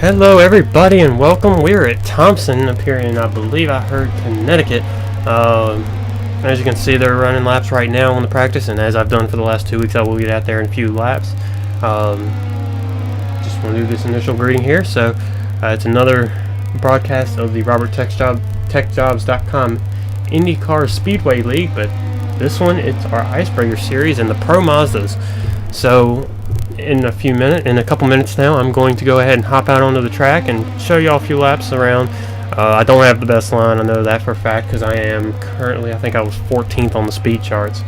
Hello everybody and welcome. We're at Thompson up here in, I believe I heard, Connecticut. As you can see, they're running laps right now on the practice, and as I've done for the last 2 weeks, I will get out there in a few laps. Just want to do this initial greeting here. So it's another broadcast of the TechJobs.com IndyCar Speedway League, but this one, it's our Icebreaker Series and the Pro Mazdas. So in a couple minutes now, I'm going to go ahead and hop out onto the track and show you all a few laps around. I don't have the best line, I know that for a fact, because I am currently, I think I was 14th on the speed charts.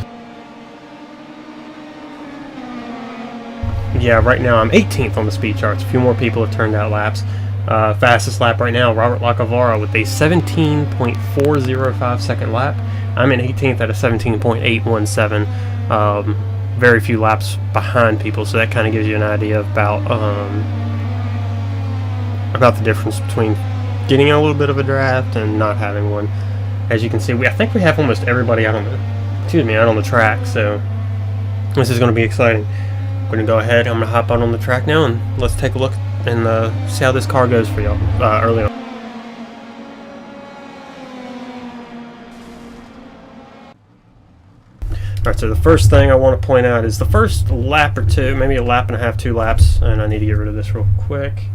Yeah, right now I'm 18th on the speed charts. A few more people have turned out laps. Fastest lap right now, Robert Lacavara with a 17.405 second lap. I'm in 18th at a 17.817. Very few laps behind people, so that kind of gives you an idea about the difference between getting a little bit of a draft and not having one. As you can see, I think we have almost everybody out on the track, so this is going to be exciting. We're going to go ahead. I'm going to hop on the track now, and let's take a look and see how this car goes for y'all early on. Alright, so the first thing I want to point out is the first lap or two, maybe a lap and a half, 2 laps, and I need to get rid of this real quick.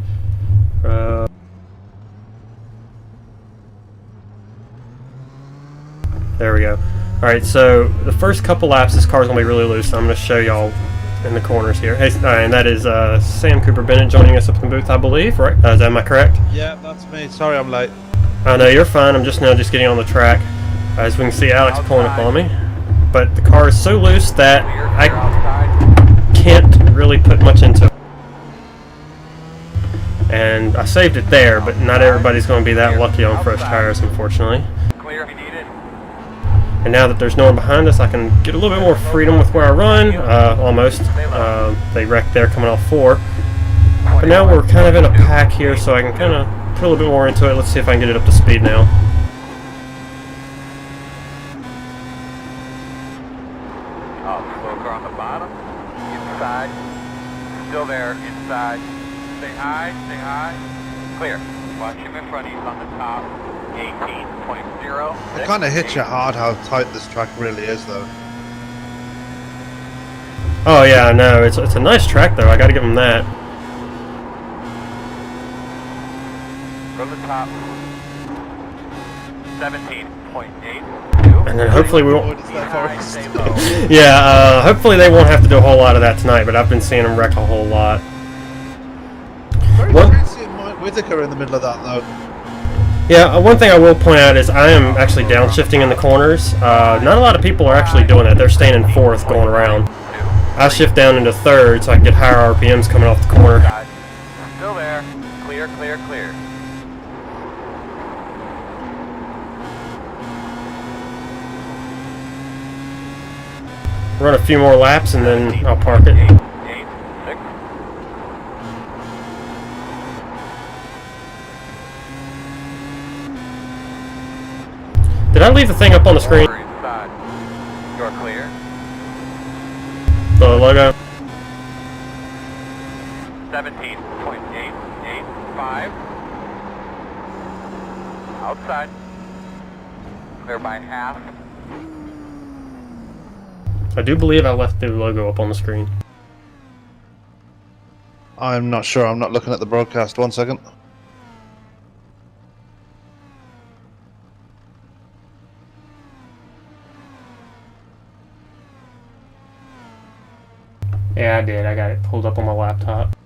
There we go. Alright, so the first couple laps, this car's going to be really loose, so I'm going to show y'all in the corners here. Hey, and that is Sam Cooper Bennett joining us up in the booth, I believe, right? Am I correct? Yeah, that's me. Sorry I'm late. I know, you're fine. I'm just getting on the track. As we can see, Alex pulling up on me. But the car is so loose that I can't really put much into it. And I saved it there, but not everybody's going to be that lucky on fresh tires, unfortunately. And now that there's no one behind us, I can get a little bit more freedom with where I run, almost. They wrecked there coming off 4. But now we're kind of in a pack here, so I can kind of put a little bit more into it. Let's see if I can get it up to speed now. Inside, still there, inside, stay high, clear, watch him in front, he's on the top, 18.0. It kind of hits you hard how tight this track really is though. Oh yeah, I know, it's a nice track though, I gotta give them that. From the top, 17.8. And then hopefully we won't. Yeah, hopefully they won't have to do a whole lot of that tonight, but I've been seeing them wreck a whole lot. Very strange seeing Mike Whitaker in the middle of that though. Yeah, one thing I will point out is I am actually downshifting in the corners. Not a lot of people are actually doing that. They're staying in 4th going around. I shift down into 3rd so I can get higher RPMs coming off the corner. Still there. Clear. Run a few more laps and then I'll park it. 8, 6. Did I leave the thing up on the screen? You're clear. The logo? 17.885. Outside. Clear by half. I do believe I left the logo up on the screen. I'm not sure, I'm not looking at the broadcast. 1 second. Yeah, I did. I got it pulled up on my laptop.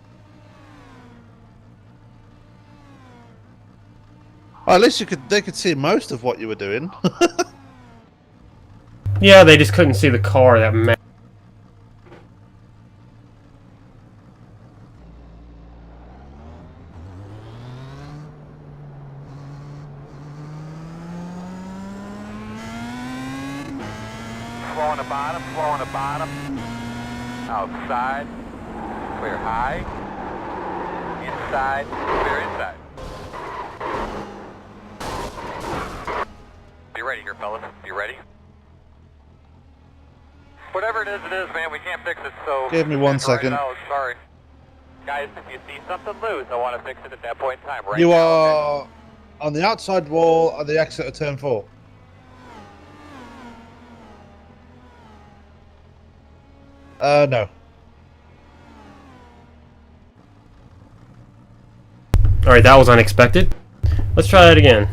Well, at least they could see most of what you were doing. Yeah, they just couldn't see the car that matched. Slow on the bottom. Outside. Clear high. Inside. Clear inside. Be ready here, fellas. Be ready. Whatever it is, man. We can't fix it, so... Give me 1 second. Sorry. Guys, if you see something loose, I want to fix it at that point in time. Right You now, are on the outside wall at the exit of turn 4. No. Alright, that was unexpected. Let's try that again.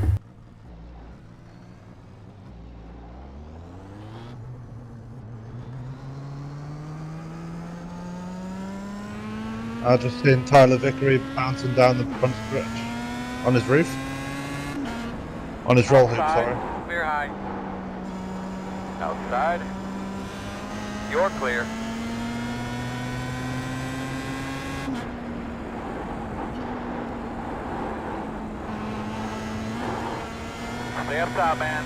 I just seen Tyler Vickery bouncing down the front stretch on his roof. On his roll hoop, Outside, sorry. clear high. Outside. You're clear. Stay up top, man.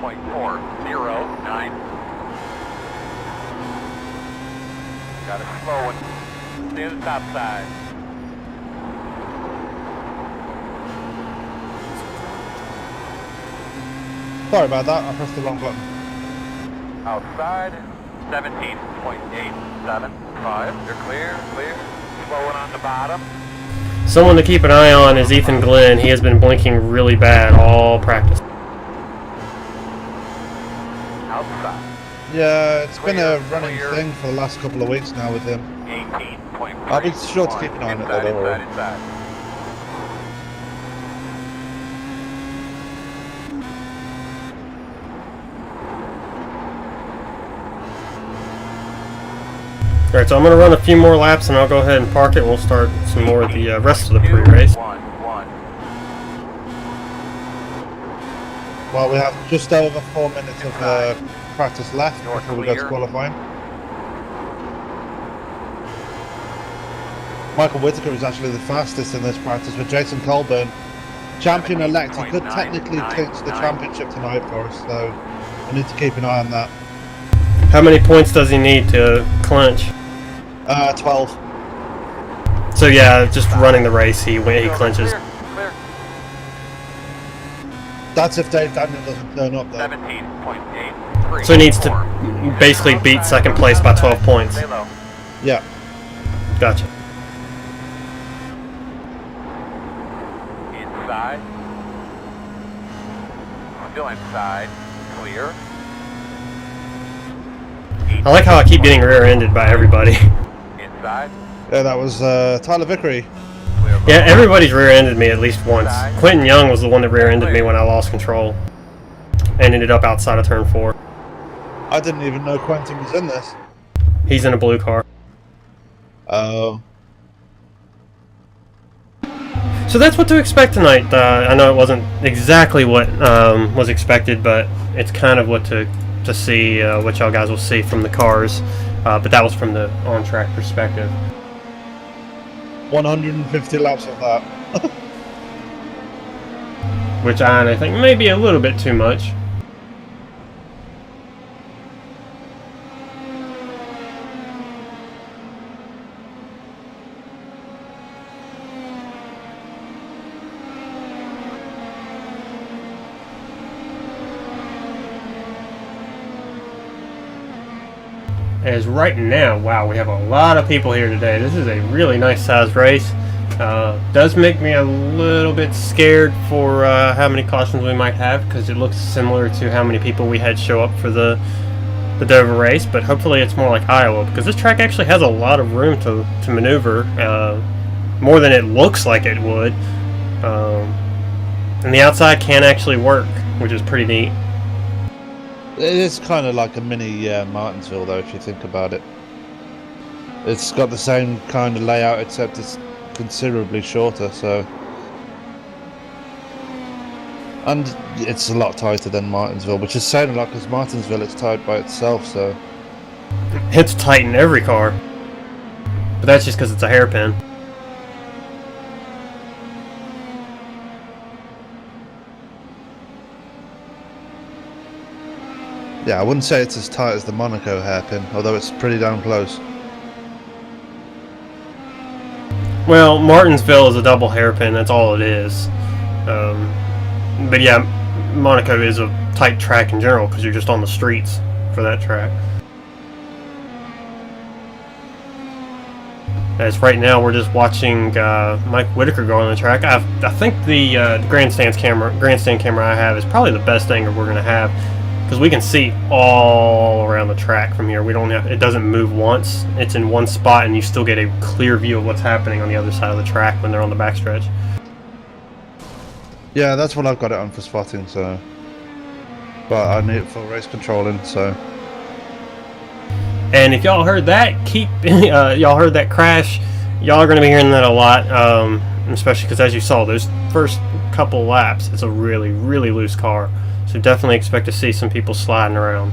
.409. Got it slow one. Stay to the top side. Sorry about that, I pressed the wrong button. Outside. 17.875. You're clear, clear. Slow one on the bottom. Someone to keep an eye on is Ethan Glenn. He has been blinking really bad all practice. Outside. Yeah, it's been a running Clear. thing for the last couple of weeks now with him. 18.3. I'll be sure to keep an eye on it though, don't worry. Inside. Alright, so I'm going to run a few more laps and I'll go ahead and park it and we'll start some more of the rest of the pre-race. 1, 1. Well, we have just over 4 minutes of practice left North before we go to clear. qualifying. Michael Whitaker is actually the fastest in this practice with Jason Colburn. Champion-elect, he could technically clinch the championship tonight for us, so I need to keep an eye on that. How many points does he need to clinch? 12. So yeah, just running the race, he clinches. Clear, clear. That's if Dave Daniel doesn't turn up though. 17.83. So he needs to basically beat second place by 12 points. Stay low. Yeah. Gotcha. Inside. Still inside. Clear. I like how I keep getting rear-ended by everybody. Inside. Yeah, that was Tyler Vickery. Clear. Yeah, everybody's rear-ended me at least once. Quentin Young was the one that rear-ended me when I lost control. And ended up outside of turn 4. I didn't even know Quentin was in this. He's in a blue car. Oh. So that's what to expect tonight. I know it wasn't exactly what was expected, but it's kind of what to see, what y'all guys will see from the cars. But that was from the on-track perspective. 150 laps of that. Which I think may be a little bit too much. As right now, wow, we have a lot of people here today. This is a really nice sized race. Does make me a little bit scared for how many cautions we might have, because it looks similar to how many people we had show up for the Dover race, but hopefully it's more like Iowa, because this track actually has a lot of room to maneuver, more than it looks like it would. And the outside can actually work, which is pretty neat. It is kind of like a mini Martinsville, though, if you think about it. It's got the same kind of layout, except it's considerably shorter, so... And it's a lot tighter than Martinsville, which is saying a lot, because Martinsville is tight by itself, so... It's tight in every car. But that's just because it's a hairpin. Yeah, I wouldn't say it's as tight as the Monaco hairpin, although it's pretty damn close. Well, Martinsville is a double hairpin. That's all it is. But yeah, Monaco is a tight track in general because you're just on the streets for that track. As right now, we're just watching Mike Whitaker go on the track. I think the grandstand camera I have is probably the best angle we're gonna have because we can see all around the track from here. We don't have, it doesn't move once. It's in one spot, and you still get a clear view of what's happening on the other side of the track when they're on the backstretch. Yeah, that's what I've got it on for spotting. So, but I need it for race controlling. So. And if y'all heard that, y'all heard that crash, y'all are going to be hearing that a lot, especially because as you saw, those first couple laps, it's a really, really loose car. So definitely expect to see some people sliding around.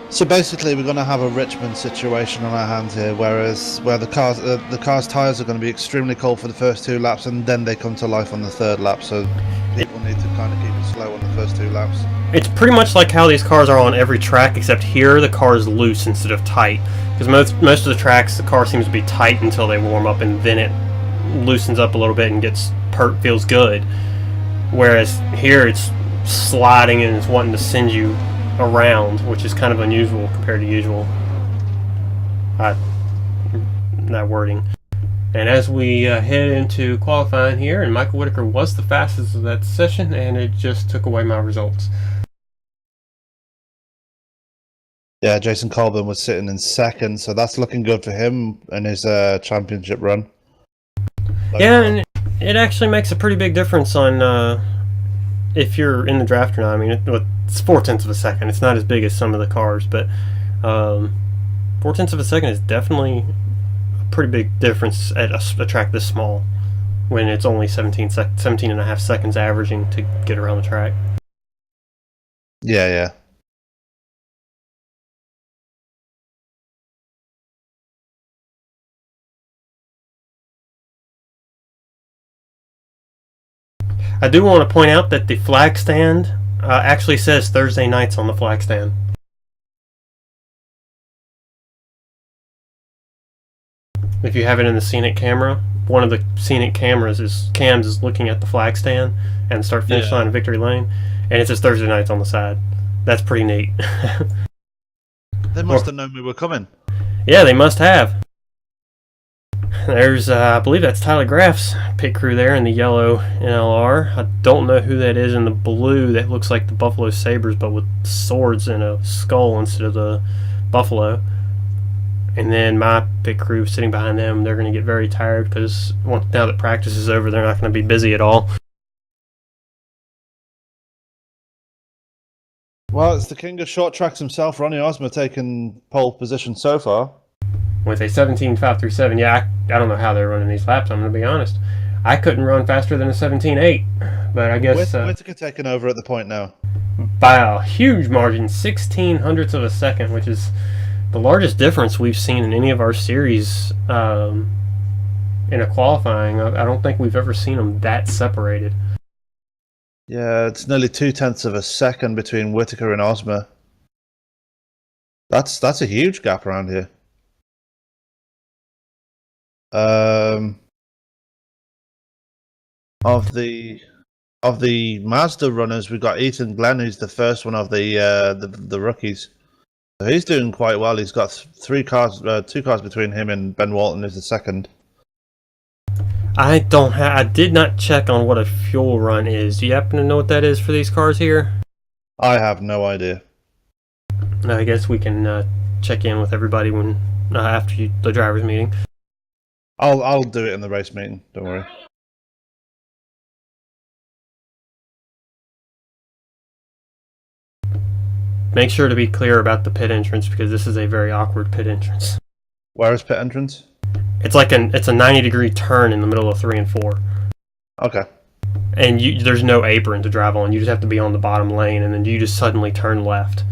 So basically, we're going to have a Richmond situation on our hands here, where the car's tyres are going to be extremely cold for the first 2 laps, and then they come to life on the 3rd lap. So people need to kind of keep it slow on the first 2 laps. It's pretty much like how these cars are on every track, except here the car is loose instead of tight. Because most of the tracks, the car seems to be tight until they warm up, and then it loosens up a little bit and feels good. Whereas here it's sliding and it's wanting to send you around, which is kind of unusual compared to usual. That wording. And as we head into qualifying here, and Michael Whitaker was the fastest of that session, and it just took away my results. Yeah, Jason Colburn was sitting in 2nd, so that's looking good for him in his championship run. Yeah, and it actually makes a pretty big difference on if you're in the draft or not. I mean, it's 0.4 of a second. It's not as big as some of the cars, but 0.4 of a second is definitely a pretty big difference at a track this small when it's only 17 and a half seconds averaging to get around the track. Yeah. I do want to point out that the flag stand actually says Thursday nights on the flag stand. If you have it in the scenic camera, one of the scenic cams is looking at the flag stand and start finish line of Victory Lane, and it says Thursday nights on the side. That's pretty neat. They must have known we were coming. Yeah, they must have. There's, I believe that's Tyler Graff's pit crew there in the yellow NLR. I don't know who that is in the blue. That looks like the Buffalo Sabres, but with swords and a skull instead of the Buffalo. And then my pit crew sitting behind them, they're going to get very tired because now that practice is over, they're not going to be busy at all. Well, it's the king of short tracks himself, Ronnie Osmer, taking pole position so far. With a 17.537, yeah, I don't know how they're running these laps, I'm going to be honest. I couldn't run faster than a 17.8, but I guess... Whitaker taking over at the point now. By a huge margin, 0.16 of a second, which is the largest difference we've seen in any of our series in a qualifying. I don't think we've ever seen them that separated. Yeah, it's nearly 0.2 of a second between Whitaker and Osmer. That's a huge gap around here. Of the Mazda runners, we've got Ethan Glenn, who's the first one of the rookies. So he's doing quite well. He's got 2 cars between him and Ben Walton, who's the second. I did not check on what a fuel run is. Do you happen to know what that is for these cars here? I have no idea. I guess we can check in with everybody when after the drivers' meeting. I'll do it in the race meeting. Don't worry. Make sure to be clear about the pit entrance because this is a very awkward pit entrance. Where is pit entrance? It's like it's a 90-degree turn in the middle of 3 and 4. Okay. And there's no apron to drive on. You just have to be on the bottom lane, and then you just suddenly turn left.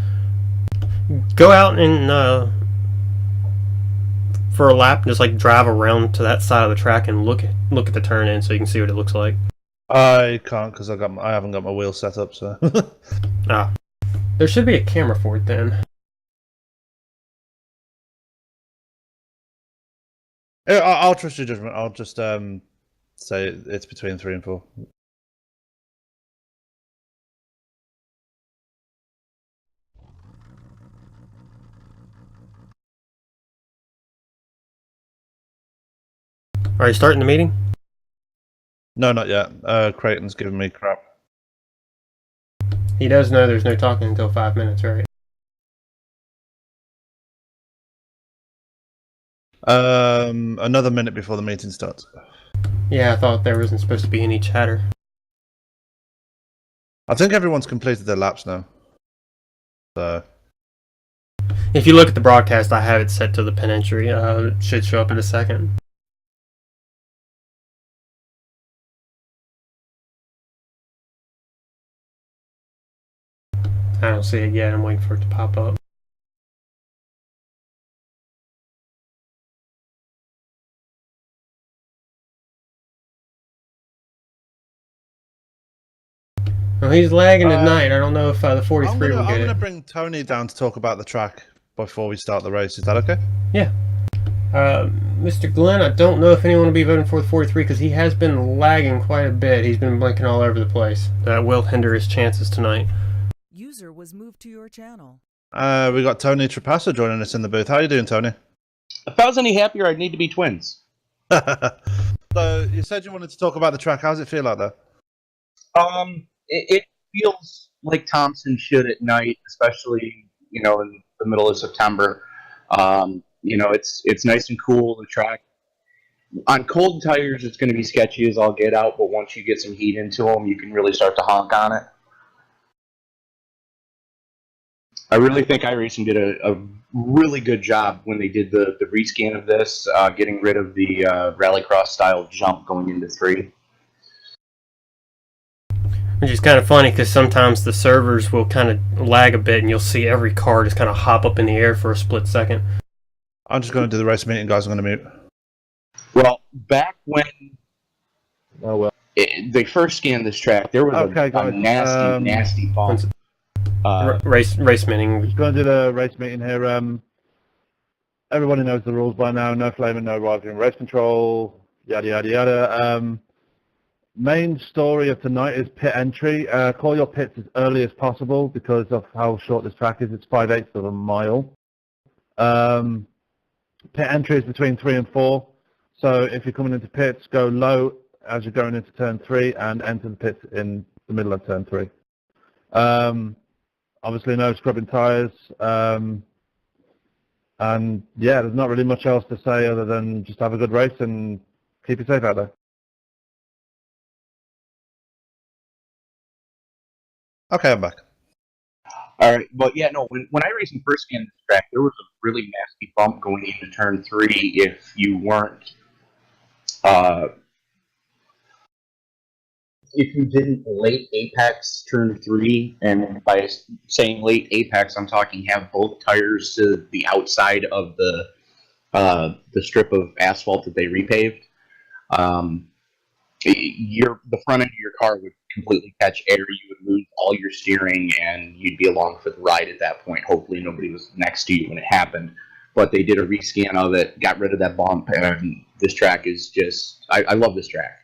Go out and for a lap, just like drive around to that side of the track and look at the turn in so you can see what it looks like. I can't because I haven't got my wheel set up. So. There should be a camera for it, then. I'll trust your judgment. I'll just say it's between 3 and 4. Are you starting the meeting? No, not yet. Creighton's giving me crap. He does know there's no talking until 5 minutes, right? Another minute before the meeting starts. Yeah, I thought there wasn't supposed to be any chatter. I think everyone's completed their laps now. So If you look at the broadcast, I have it set to the pin entry. It should show up in a second. I don't see it yet. I'm waiting for it to pop up. Well, he's lagging tonight. I don't know if the 43 will get I'm it. gonna bring Tony down to talk about the track before we start the race. Is that okay? Yeah. Mr. Glenn, I don't know if anyone will be voting for the 43 because he has been lagging quite a bit. He's been blinking all over the place. That will hinder his chances tonight. User was moved to your channel. We got Tony Trapasso joining us in the booth. How you doing, Tony? If I was any happier, I'd need to be twins. So you said you wanted to talk about the track. How does it feel out there? It feels like Thompson should at night, especially in the middle of September. It's nice and cool. The track on cold tires, it's going to be sketchy as all get out. But once you get some heat into them, you can really start to honk on it. I really think iRacing did a really good job when they did the rescan of this, getting rid of the rallycross style jump going into 3. Which is kind of funny because sometimes the servers will kind of lag a bit and you'll see every car just kind of hop up in the air for a split second. I'm just going to do the race meeting, guys. I'm going to mute. Well, back when they first scanned this track, there was a nasty bump. Race meeting. Just going to do the race meeting here. Everybody knows the rules by now. No flaming, no rivaling, race control, yada yada yada. Main story of tonight is pit entry. Call your pits as early as possible because of how short this track is. It's 5/8 of a mile. Pit entry is between 3 and 4. So if you're coming into pits, go low as you're going into turn 3 and enter the pits in the middle of turn 3. Obviously no scrubbing tyres. And yeah, there's not really much else to say other than just have a good race and keep it safe out there. Okay, I'm back. All right, but yeah, no. When iRacing first scanned this track, there was a really nasty bump going into turn 3 if you weren't, if you didn't late apex turn 3, and by saying late apex, I'm talking have both tires to the outside of the strip of asphalt that they repaved. The front end of your car would completely catch air. You would lose all your steering, and you'd be along for the ride at that point. Hopefully, nobody was next to you when it happened. But they did a rescan of it, got rid of that bump, and this track is just. I love this track.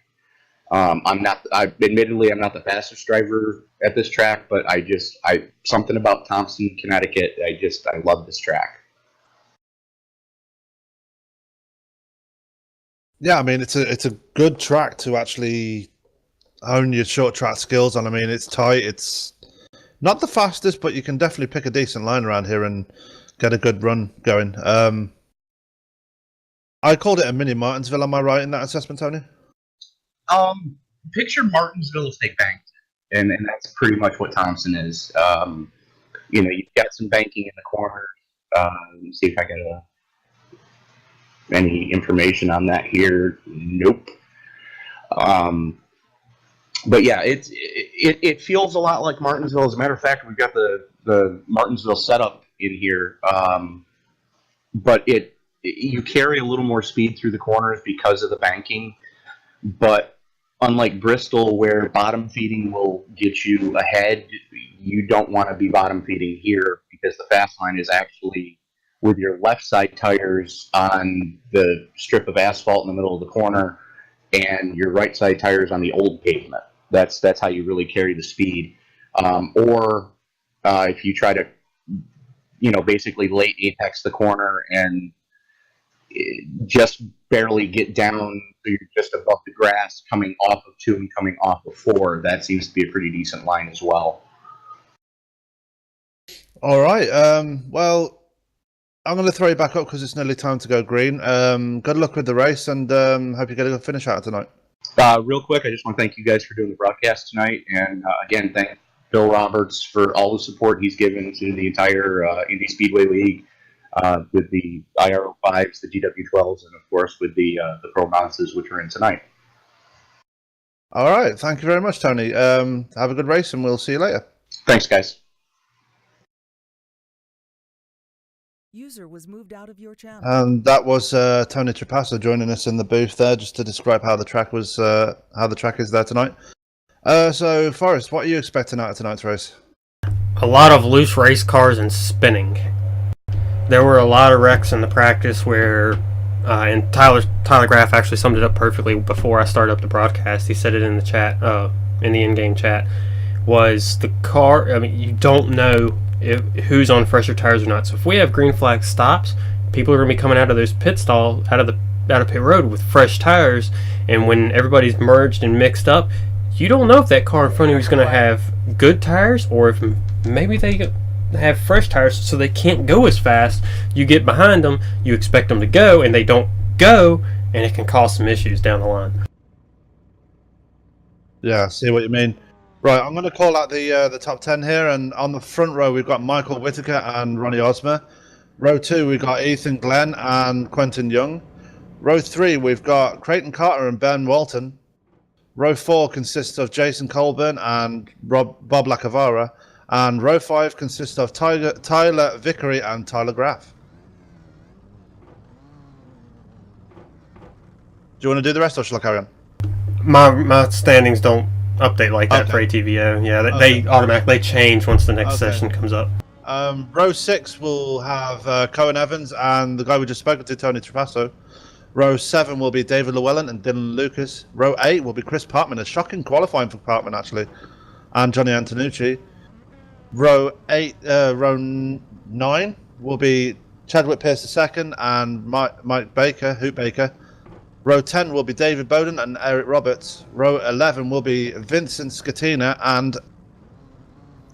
Admittedly, I'm not the fastest driver at this track, but something about Thompson, Connecticut. I love this track. Yeah, I mean it's a good track to actually hone your short track skills on. I mean it's tight, it's not the fastest, but you can definitely pick a decent line around here and get a good run going. I called it a mini Martinsville. Am I right in that assessment, Tony? Picture Martinsville if they banked it, and that's pretty much what Thompson is. You've got some banking in the corner. Let me see if I got any information on that here. Nope. But yeah, it feels a lot like Martinsville. As a matter of fact, we've got the Martinsville setup in here, but you carry a little more speed through the corners because of the banking. But unlike Bristol, where bottom feeding will get you ahead, you don't want to be bottom feeding here because the fast line is actually with your left side tires on the strip of asphalt in the middle of the corner and your right side tires on the old pavement. That's how you really carry the speed. Or if you try to, basically late apex the corner and just barely get down so you're just above the grass coming off of 2 and coming off of 4, that seems to be a pretty decent line as well. All right. Well, I'm going to throw you back up because it's nearly time to go green. Good luck with the race, and hope you get a good finish out tonight. Real quick, I just want to thank you guys for doing the broadcast tonight, and again, thank Bill Roberts for all the support he's given to the entire Indy Speedway League, with the IRO5s, the GW12s, and of course with the Pro Monsters, which are in tonight. All right. Thank you very much, Tony. Have a good race, and we'll see you later. Thanks, guys. User was moved out of your channel. And that was Tony Trapasso joining us in the booth there, just to describe how the track is there tonight. So, Forrest, what are you expecting out of tonight's race? A lot of loose race cars and spinning. There were a lot of wrecks in the practice where, and Tyler Graff actually summed it up perfectly before I started up the broadcast. He said it in the chat, in the in-game chat, was the car. I mean, you don't know who's on fresher tires or not. So if we have green flag stops, people are going to be coming out of those pit stall, out of pit road with fresh tires, and when everybody's merged and mixed up, you don't know if that car in front of you is going to have good tires or if maybe they have fresh tires so they can't go as fast. You get behind them, you expect them to go, and they don't go, and it can cause some issues down the line. Yeah, I see what you mean. Right, I'm going to call out the top 10 here, and on the front row we've got Michael Whitaker and Ronnie Osmer. Row 2 we've got Ethan Glenn and Quentin Young. Row 3 we've got Creighton Carter and Ben Walton. Row 4 consists of Jason Colburn and Bob Lacavara, and row 5 consists of Tyler Vickery and Tyler Graff. Do you want to do the rest, or shall I carry on? My standings don't update like that for ATVO. Yeah, they automatically change once the next session comes up. Row 6 will have Cohen Evans and the guy we just spoke to, Tony Trapasso. Row 7 will be David Llewellyn and Dylan Lucas. Row 8 will be Chris Parkman, a shocking qualifying for Parkman actually, and Johnny Antonucci. Row 9 will be Chadwick Pierce II and Mike Baker, Hoot Baker. Row 10 will be David Bowden and Eric Roberts. Row 11 will be Vincent Scatina and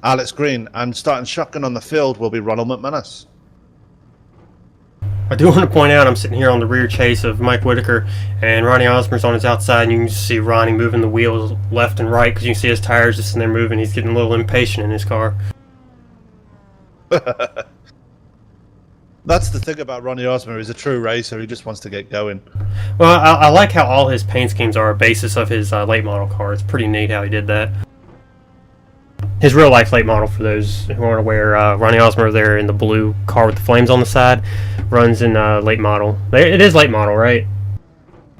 Alex Green. And starting shotgun on the field will be Ronald McManus. I do want to point out I'm sitting here on the rear chase of Mike Whitaker, and Ronnie Osmer's on his outside, and you can just see Ronnie moving the wheels left and right because you can see his tires just in there moving. He's getting a little impatient in his car. That's the thing about Ronnie Osmer. He's a true racer. He just wants to get going. Well, I like how all his paint schemes are a basis of his late model car. It's pretty neat how he did that. His real life late model, for those who aren't aware, Ronnie Osmer there in the blue car with the flames on the side, runs in late model. It is late model, right?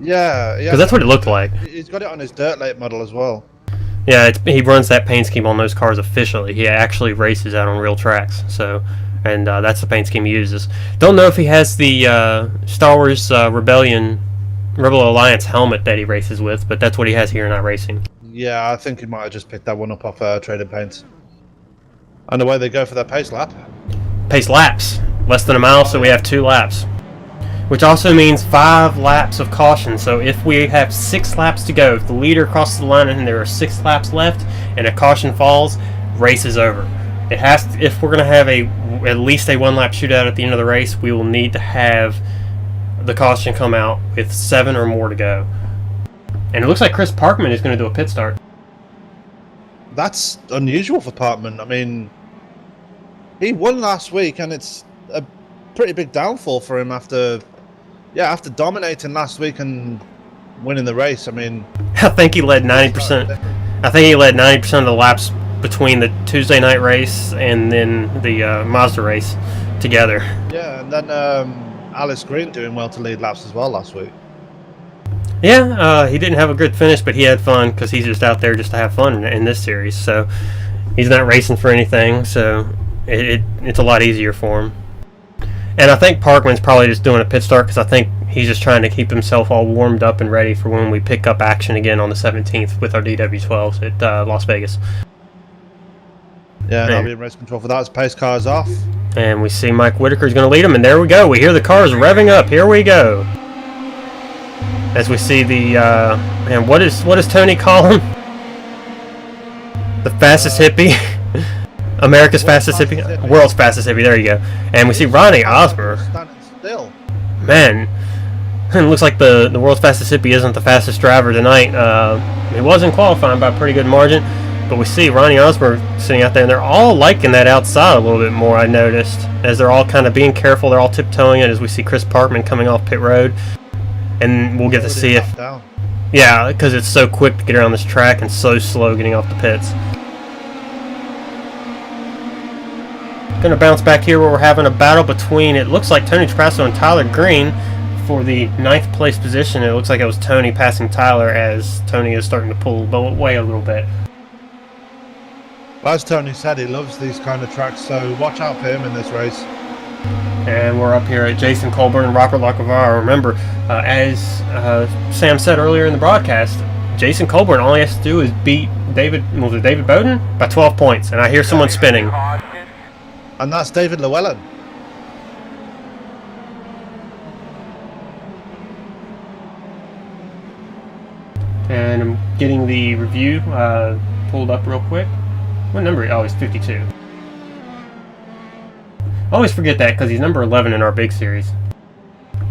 Yeah. Because that's what it looked like. He's got it on his dirt late model as well. Yeah, he runs that paint scheme on those cars officially. He actually races out on real tracks. So, and that's the paint scheme he uses. Don't know if he has the Star Wars Rebel Alliance helmet that he races with, but that's what he has here in iRacing. Yeah, I think he might have just picked that one up off Trading Paints. And away they go for their pace lap. Pace laps. Less than a mile, so we have 2 laps. Which also means 5 laps of caution. So if we have 6 laps to go, if the leader crosses the line and there are 6 laps left, and a caution falls, race is over. It has to, if we're going to have at least a 1-lap shootout at the end of the race, we will need to have the caution come out with 7 or more to go. And it looks like Chris Parkman is going to do a pit start. That's unusual for Parkman. I mean, he won last week, and it's a pretty big downfall for him after dominating last week and winning the race. I mean, I think he led 90%. I think he led 90% of the laps between the Tuesday night race and then the Mazda race together. Yeah, and then Alice Green doing well to lead laps as well last week. Yeah, he didn't have a good finish, but he had fun because he's just out there just to have fun in this series. So he's not racing for anything, so it's a lot easier for him. And I think Parkman's probably just doing a pit start because I think he's just trying to keep himself all warmed up and ready for when we pick up action again on the 17th with our DW12s at Las Vegas. Yeah, and I'll be in race control for that as pace car is off. And we see Mike Whitaker's going to lead him, and there we go. We hear the cars revving up. Here we go. As we see the and what does Tony call him? The fastest hippie. America's fastest hippie. World's fastest hippie. There you go. And we see Ronnie Osborne. Standing still. Man, it looks like the world's fastest hippie isn't the fastest driver tonight. He was in qualifying by a pretty good margin. But we see Ronnie Osborne sitting out there, and they're all liking that outside a little bit more, I noticed. As they're all kind of being careful, they're all tiptoeing it as we see Chris Parkman coming off pit road. And we'll get to see if... Yeah, because it's so quick to get around this track and so slow getting off the pits. Going to bounce back here where we're having a battle between, it looks like Tony Trapasso and Tyler Green for the 9th place position. It looks like it was Tony passing Tyler as Tony is starting to pull away a little bit. Well, as Tony said, he loves these kind of tracks, so watch out for him in this race. And we're up here at Jason Colburn and Robert Lacavara. Remember, as Sam said earlier in the broadcast, Jason Colburn, all he has to do is beat David Bowden by 12 points. And I hear someone spinning. And that's David Llewellyn. And I'm getting the review pulled up real quick. What number? Oh, he's 52. I always forget that because he's number 11 in our big series.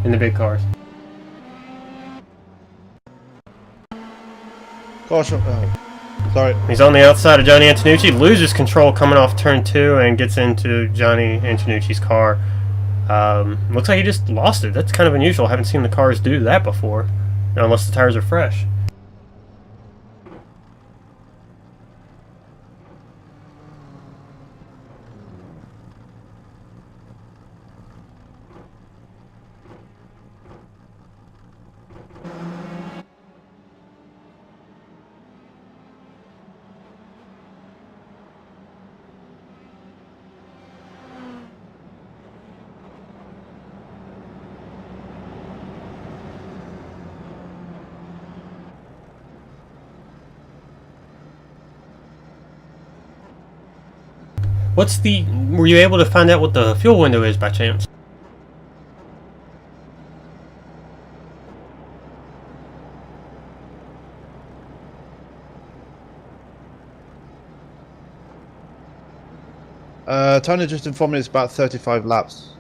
In the big cars. Caution. Oh, sorry. He's on the outside of Johnny Antonucci. Loses control coming off turn 2 and gets into Johnny Antonucci's car. Looks like he just lost it. That's kind of unusual. I haven't seen the cars do that before. Unless the tires are fresh. Were you able to find out what the fuel window is by chance? Tony just informed me it's about 35 laps.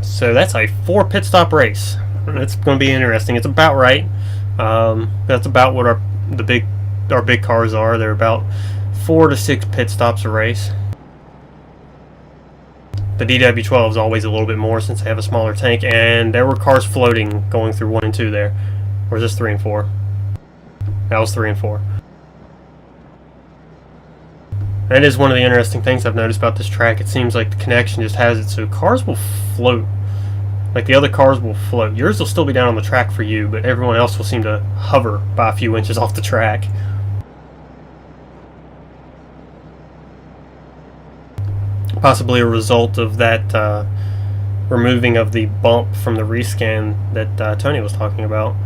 So that's a 4 pit stop race. That's going to be interesting. It's about right. That's about what our big cars are. They're about 4 to 6 pit stops a race. The DW12 is always a little bit more since they have a smaller tank, and there were cars floating going through 1 and 2 there. Or is this 3 and 4? That was 3 and 4. That is one of the interesting things I've noticed about this track. It seems like the connection just has it so cars will float. Like the other cars will float. Yours will still be down on the track for you, but everyone else will seem to hover by a few inches off the track. Possibly a result of that removing of the bump from the rescan that Tony was talking about.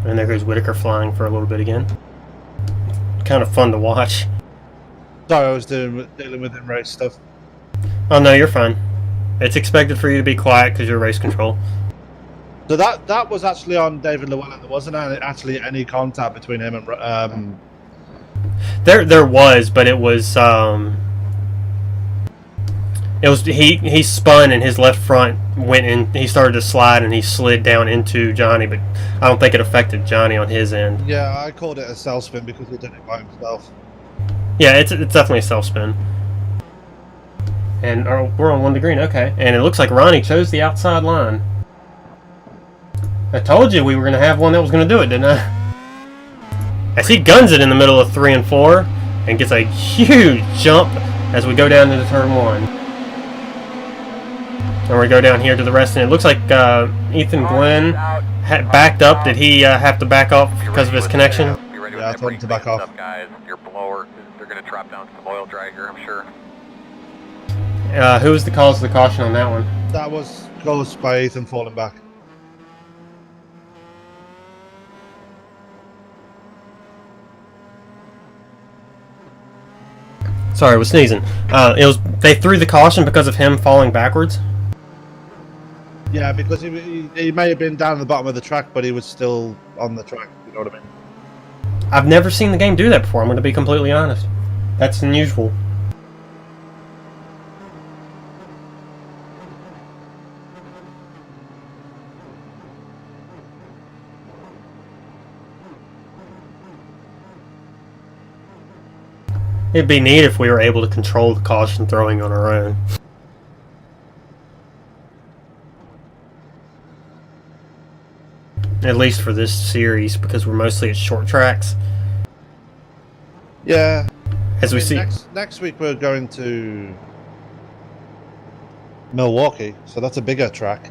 And there goes Whitaker flying for a little bit again. Kind of fun to watch. Sorry, I was dealing with in-race stuff. Oh no, you're fine. It's expected for you to be quiet because you're race control. So that was actually on David Llewellyn. There wasn't actually any contact between him and... There was, but it was he spun and his left front went in. He started to slide and he slid down into Johnny, but I don't think it affected Johnny on his end. Yeah, I called it a self spin because he did it by himself. Yeah, it's definitely a self spin. And we're on 1 to green, okay. And it looks like Ronnie chose the outside line. I told you we were going to have one that was going to do it, didn't I? As he guns it in the middle of 3 and 4 and gets a huge jump as we go down into turn 1. And we go down here to the rest, and it looks like Ethan Glenn had backed up. Did he have to back off because of his connection? Yeah, I That told him brings to back things off. up, guys. Your blower, they're going to drop down some oil dry here, I'm sure. Who was the cause of the caution on that one? That was caused by Ethan falling back. Sorry, I was sneezing. They threw the caution because of him falling backwards. Yeah, because he may have been down at the bottom of the track, but he was still on the track. You know what I mean? I've never seen the game do that before. I'm going to be completely honest. That's unusual. It'd be neat if we were able to control the caution throwing on our own. At least for this series, because we're mostly at short tracks. Yeah. As we see. Next week we're going to Milwaukee, so that's a bigger track.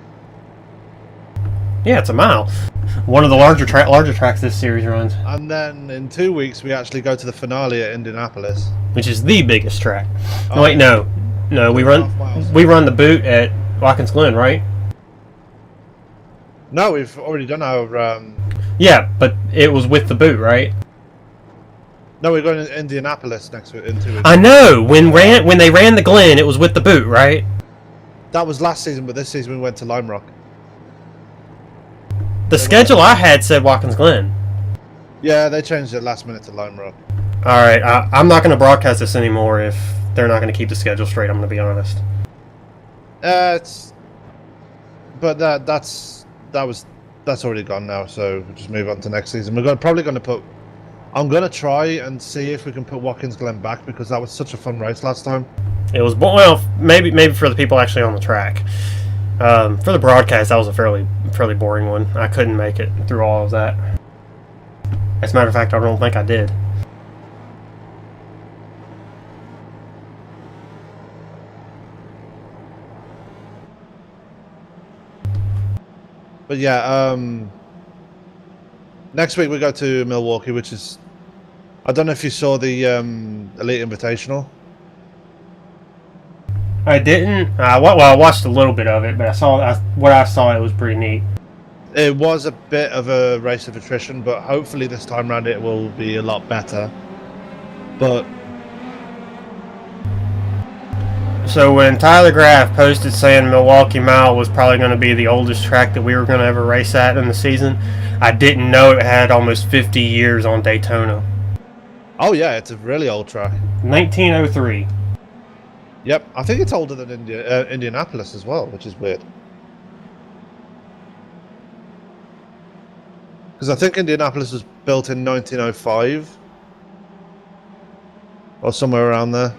Yeah, it's a mile. One of the larger tracks this series runs. And then in 2 weeks we actually go to the finale at Indianapolis. Which is the biggest track. Oh. Wait, no, we 2.5 miles. run the boot at Watkins Glen, right? No, we've already done our. Yeah, but it was with the boot, right? No, we're going to Indianapolis next week in 2 weeks. I know. When they ran the Glen, it was with the boot, right? That was last season, but this season we went to Lime Rock. The schedule I had said Watkins Glen. Yeah, they changed it last minute to Lime Rock. All right, I'm not going to broadcast this anymore if they're not going to keep the schedule straight. I'm going to be honest. That's already gone now. So we'll just move on to next season. Probably going to put. I'm going to try and see if we can put Watkins Glen back because that was such a fun race last time. It was maybe for the people actually on the track. For the broadcast, that was a fairly boring one. I couldn't make it through all of that. As a matter of fact, I don't think I did. But yeah, next week we go to Milwaukee, which is. I don't know if you saw the Elite Invitational. I didn't. I watched a little bit of it, but what I saw. It was pretty neat. It was a bit of a race of attrition, but hopefully this time around it will be a lot better. But so when Tyler Graff posted saying Milwaukee Mile was probably going to be the oldest track that we were going to ever race at in the season, I didn't know it had almost 50 years on Daytona. oh yeah, it's a really old track. 1903. Yep, I think it's older than Indianapolis as well, which is weird. Because I think Indianapolis was built in 1905 or somewhere around there.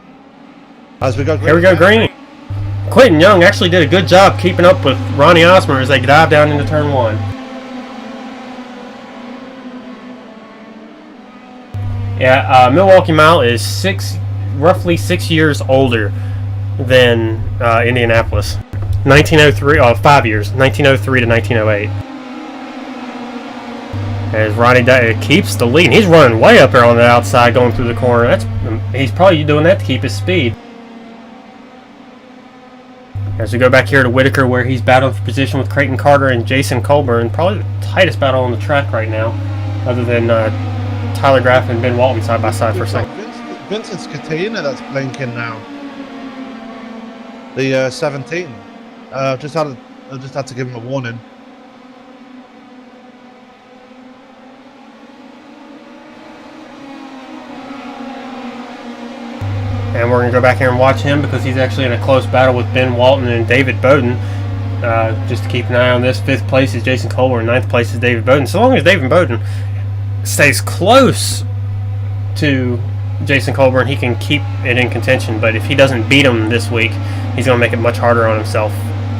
As we go green. Here we go, green. Quentin Young actually did a good job keeping up with Ronnie Osmer as they dive down into turn one. Yeah, Milwaukee Mile is roughly 6 years older than Indianapolis. 1903, 5 years, 1903 to 1908. As Ronnie keeps the lead, and he's running way up there on the outside, going through the corner. He's probably doing that to keep his speed. As we go back here to Whitaker, where he's battling for position with Creighton Carter and Jason Colburn, probably the tightest battle on the track right now, other than Tyler Graff and Ben Walton side by side for a second. Vincent's Katina that's blinking now. The 17. I just had to give him a warning. And we're going to go back here and watch him because he's actually in a close battle with Ben Walton and David Bowden. Just to keep an eye on this, 5th place is Jason Colburn, 9th place is David Bowden. So long as David Bowden stays close to Jason Colburn, he can keep it in contention. But if he doesn't beat him this week, he's going to make it much harder on himself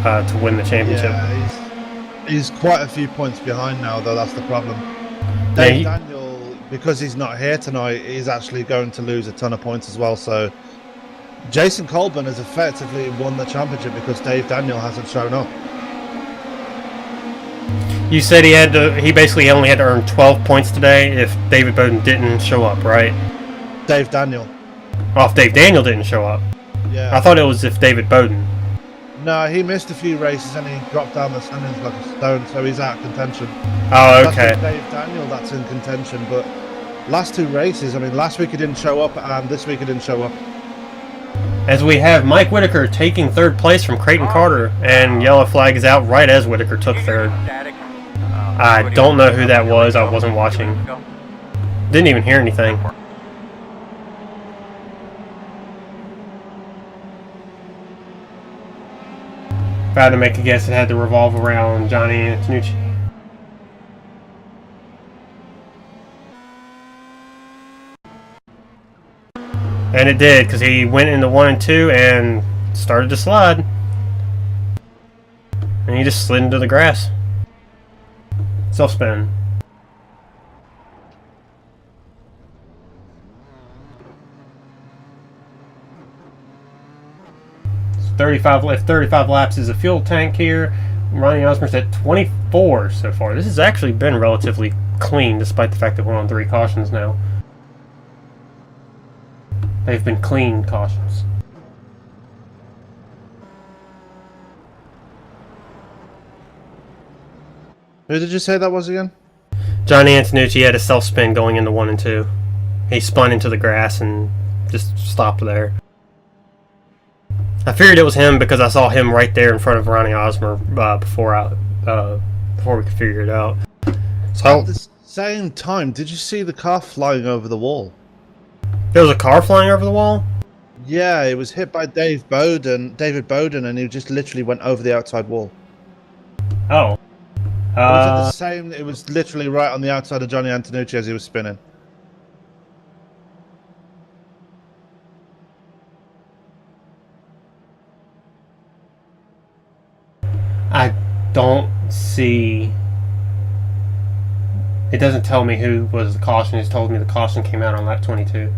to win the championship. Yeah, he's quite a few points behind now, though. That's the problem. Dave Daniel, because he's not here tonight, is actually going to lose a ton of points as well. So Jason Colburn has effectively won the championship because Dave Daniel hasn't shown up. You said he basically only had to earn 12 points today if David Bowden didn't show up, right? Dave Daniel. Oh, if Dave Daniel didn't show up. Yeah. I thought it was if David Bowden. No, he missed a few races and he dropped down the standings like a stone, so he's out of contention. Oh, okay. That's Dave Daniel that's in contention, but last 2 races, I mean, last week he didn't show up and this week he didn't show up. As we have Mike Whitaker taking 3rd place from Creighton Carter, and yellow flag is out right as Whitaker took 3rd. I don't know who that was. I wasn't watching. Didn't even hear anything. If I had to make a guess, it had to revolve around Johnny Antonucci. And it did, because he went into 1 and 2 and started to slide. And he just slid into the grass. Self-spin. 35 left, 35 laps is a fuel tank here. Ronnie Osmer's at 24 so far. This has actually been relatively clean, despite the fact that we're on 3 cautions now. They've been clean cautions. Who did you say that was again? Johnny Antonucci had a self-spin going into 1 and 2. He spun into the grass and just stopped there. I figured it was him because I saw him right there in front of Ronnie Osmer before we could figure it out. So At the same time, did you see the car flying over the wall? there was a car flying over the wall? Yeah, it was hit by David Bowden, and he just literally went over the outside wall. Oh. It was at the same. It was literally right on the outside of Johnny Antonucci as he was spinning. I don't see... It doesn't tell me who was the caution. It just told me the caution came out on lap 22.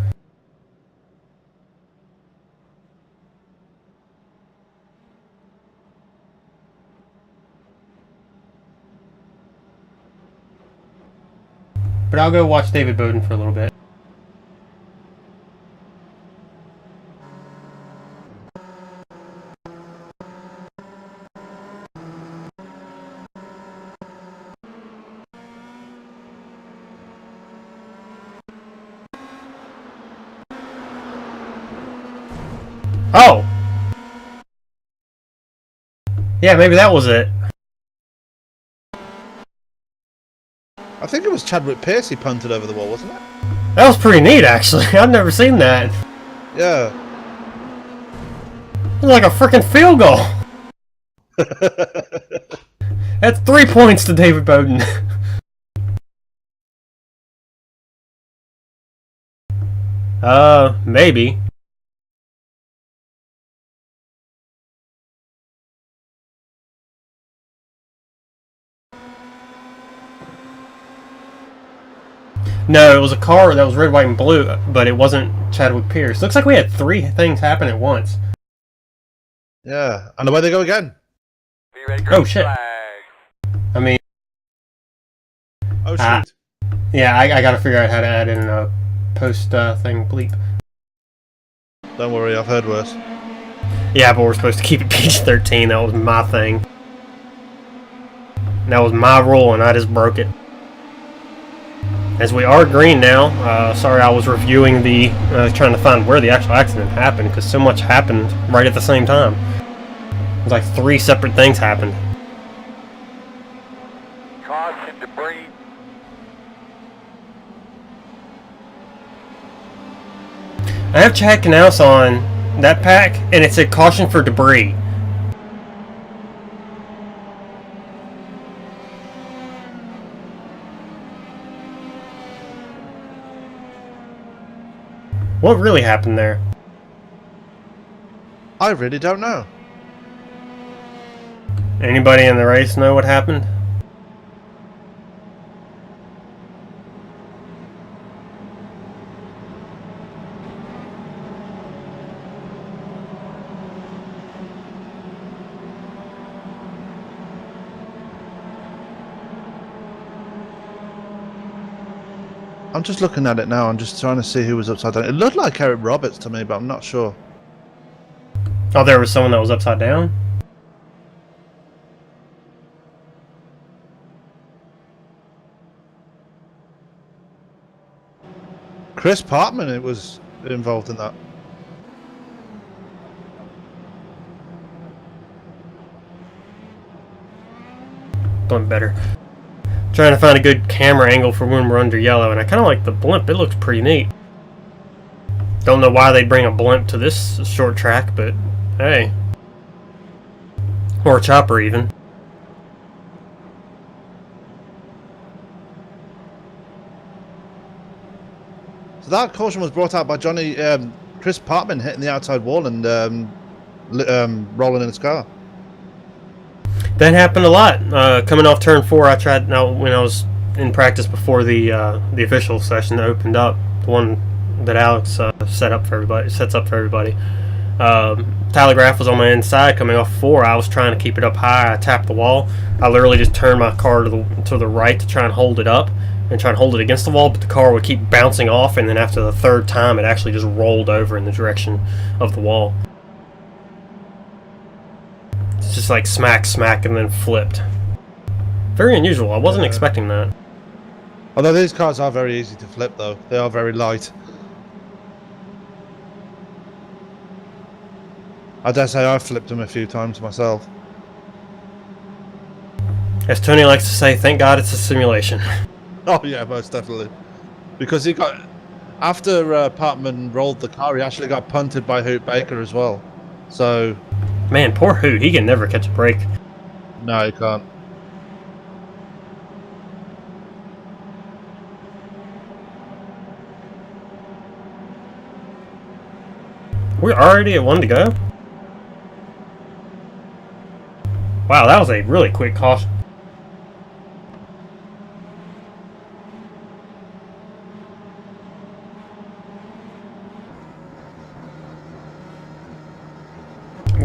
But I'll go watch David Bowden for a little bit. Oh! Yeah, maybe that was it. I think it was Chadwick Pierce he punted over the wall, wasn't it? That was pretty neat, actually. I've never seen that. Yeah. It was like a freaking field goal. That's 3 points to David Bowden. Maybe. No, it was a car that was red, white, and blue, but it wasn't Chadwick Pierce. Looks like we had 3 things happen at once. Yeah. And away they go again. Be ready, Oh, shit. flag. I mean, Oh, shoot. yeah, I gotta figure out how to add in a post thing bleep. Don't worry, I've heard worse. Yeah, but we're supposed to keep it PG-13. That was my thing. That was my rule, and I just broke it. As we are green now, sorry I was reviewing the, trying to find where the actual accident happened, because so much happened right at the same time. It was like 3 separate things happened. Caution, debris. I have Chad Knaus on that pack, and it said caution for debris. What really happened there? I really don't know. Anybody in the race know what happened? I'm just looking at it now. I'm just trying to see who was upside down. It looked like Eric Roberts to me, but I'm not sure. Oh, there was someone that was upside down? Chris Partman, it was involved in that. Blimp better. Trying to find a good camera angle for when we're under yellow, and I kind of like the blimp. It looks pretty neat. Don't know why they'd bring a blimp to this short track, but hey. Or a chopper, even. So that caution was brought out by Chris Partman hitting the outside wall and rolling in his car. That happened a lot. Coming off turn 4, I tried when I was in practice before the official session opened up, the one that Alex sets up for everybody. Telegraph was on my inside coming off 4. I was trying to keep it up high. I tapped the wall. I literally just turned my car to the right to try and hold it up and try and hold it against the wall, but the car would keep bouncing off, and then after the third time it actually just rolled over in the direction of the wall. It's just like smack, and then flipped. Very unusual. I wasn't expecting that. Although these cars are very easy to flip, though. They are very light. I dare say I've flipped them a few times myself. As Tony likes to say, thank God it's a simulation. Oh yeah, most definitely. Because he got... After Partman rolled the car, he actually got punted by Hoot Baker as well. So... Man, poor Hoot. He can never catch a break. No, he can't. We're already at 1 to go? Wow, that was a really quick caution.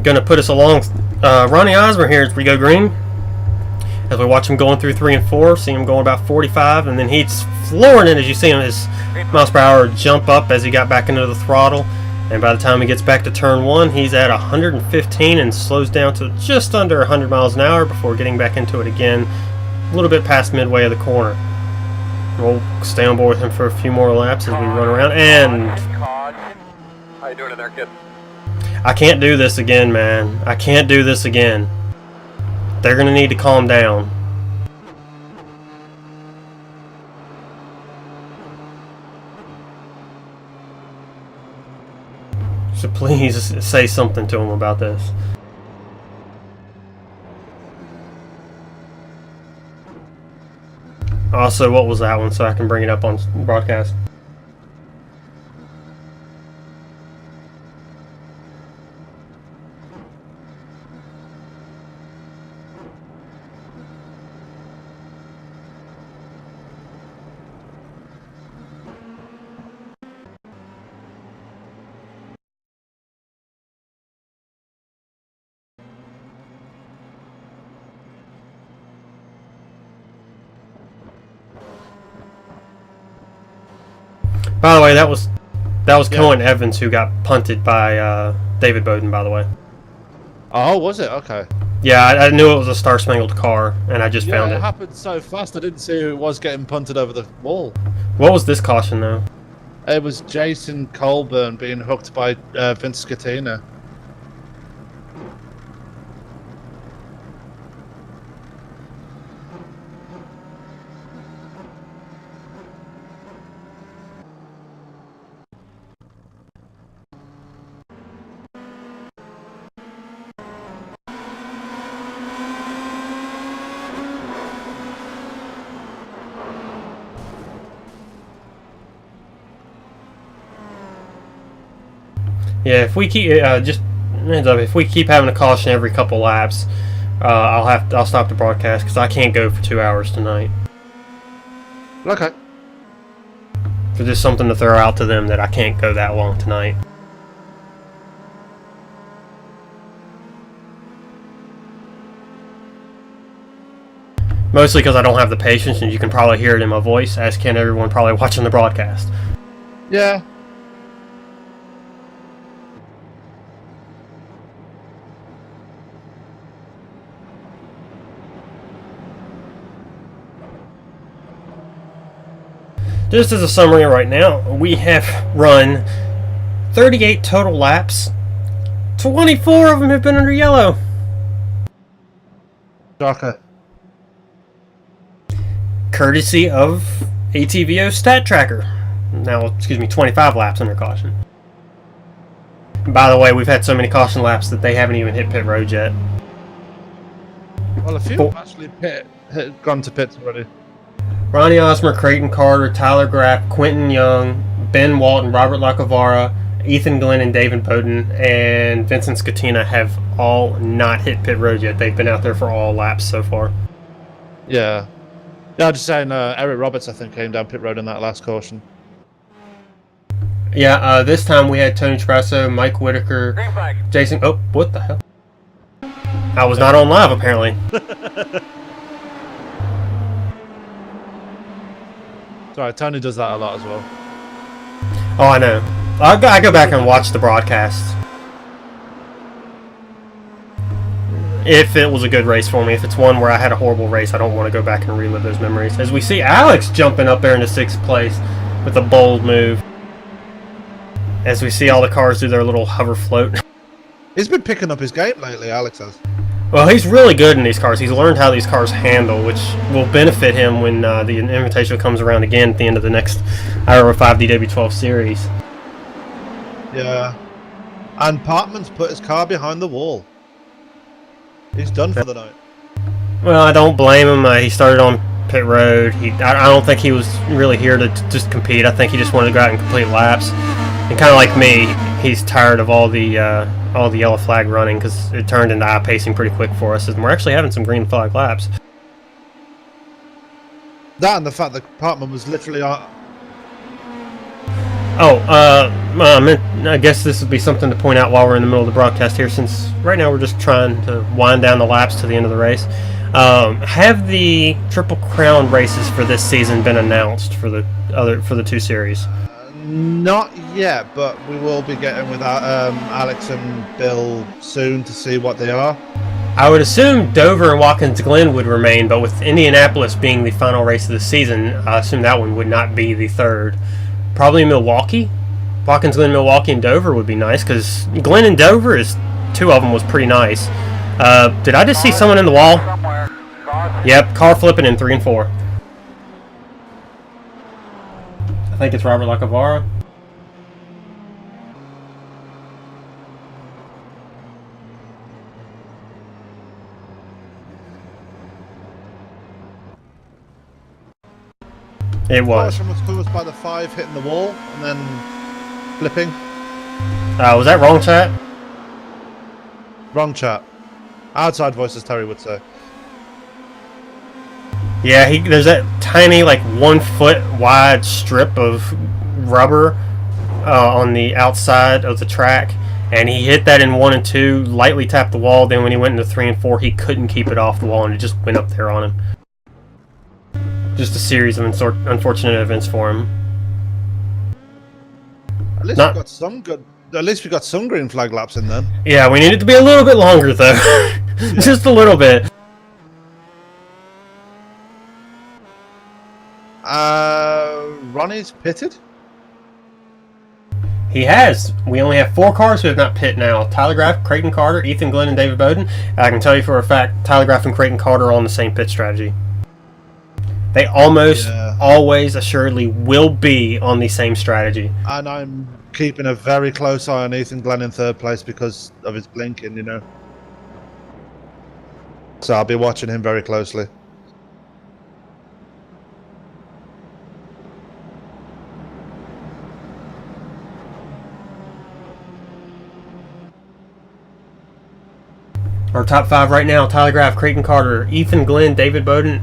Gonna put us along Ronnie Osmer here as we go green. As we watch him going through 3 and 4, see him going about 45, and then he's flooring it as you see him his miles per hour jump up as he got back into the throttle. And by the time he gets back to turn 1, he's at 115 and slows down to just under 100 miles an hour before getting back into it again, a little bit past midway of the corner. We'll stay on board with him for a few more laps as we run around. And how you doing in there, kid? I can't do this again, man. I can't do this again. They're going to need to calm down. So please say something to him about this. Also, what was that one so I can bring it up on broadcast? By the way, that was Cohen Evans who got punted by David Bowden, by the way. Oh, was it? Okay. Yeah, I knew it was a Star Spangled car, and I just found it. It happened so fast, I didn't see who it was getting punted over the wall. What was this caution, though? It was Jason Colburn being hooked by Vince Scatina. Yeah, if we keep if we keep having a caution every couple laps, I'll stop the broadcast because I can't go for 2 hours tonight. Okay. So just something to throw out to them that I can't go that long tonight. Mostly because I don't have the patience, and you can probably hear it in my voice, as can everyone probably watching the broadcast. Yeah. Just as a summary right now, we have run 38 total laps. 24 of them have been under yellow. Shocker. Courtesy of ATVO Stat Tracker. Now, excuse me, 25 laps under caution. By the way, we've had so many caution laps that they haven't even hit pit road yet. Well, a few have actually gone to pits already. Ronnie Osmer, Creighton Carter, Tyler Graff, Quentin Young, Ben Walton, Robert Lacavara, Ethan Glenn, and David Bowden, and Vincent Scatina have all not hit pit road yet. They've been out there for all laps so far. Yeah. Yeah, I'm just saying, Eric Roberts, I think, came down pit road in that last caution. Yeah, this time we had Tony Trapasso, Mike Whitaker, Green flag. Jason... Oh, what the hell? I was not on live, apparently. Sorry, Tony does that a lot as well. Oh, I know. I go back and watch the broadcast. If it was a good race for me. If it's one where I had a horrible race, I don't want to go back and relive those memories. As we see Alex jumping up there into 6th place with a bold move. As we see all the cars do their little hover float. He's been picking up his game lately, Alex has. Well, he's really good in these cars. He's learned how these cars handle, which will benefit him when the Invitational comes around again at the end of the next Iowa 5 DW12 series. Yeah. And Partman's put his car behind the wall. He's done for the night. Well, I don't blame him. He started on pit road. I don't think he was really here to just compete. I think he just wanted to go out and complete laps. And kind of like me, he's tired of all the yellow flag running because it turned into I-pacing pretty quick for us. And we're actually having some green flag laps. That and the fact that Partman was literally... I guess this would be something to point out while we're in the middle of the broadcast here, since right now we're just trying to wind down the laps to the end of the race. Have the Triple Crown races for this season been announced for the two series? Not yet, but we will be getting with Alex and Bill soon to see what they are. I would assume Dover and Watkins Glen would remain, but with Indianapolis being the final race of the season, I assume that one would not be the third. Probably Milwaukee. Watkins Glen, Milwaukee, and Dover would be nice, because Glen and Dover, two of them was pretty nice. Did I just see someone in the wall? Yep, car flipping in 3 and 4. I think it's Robert Lacavara. It was. Was caused by the 5 hitting the wall and then flipping. Was that wrong, chat? Wrong chat. Outside voices, Terry would say. Yeah, there's that tiny, like 1 foot wide strip of rubber on the outside of the track, and he hit that in 1 and 2, lightly tapped the wall. Then when he went into 3 and 4, he couldn't keep it off the wall, and it just went up there on him. Just a series of unfortunate events for him. At least we got some good. At least we got some green flag laps in then. Yeah, we need it to be a little bit longer though, just a little bit. Ronnie's pitted. He has. We only have 4 cars who have not pit now. Tyler Graff, Creighton Carter, Ethan Glenn, and David Bowden. I can tell you for a fact, Tyler Graff and Creighton Carter are on the same pit strategy. They almost always assuredly will be on the same strategy. And I'm keeping a very close eye on Ethan Glenn in 3rd place because of his blinking, you know. So I'll be watching him very closely. Our top 5 right now: Tyler Graff, Creighton Carter, Ethan Glenn, David Bowden,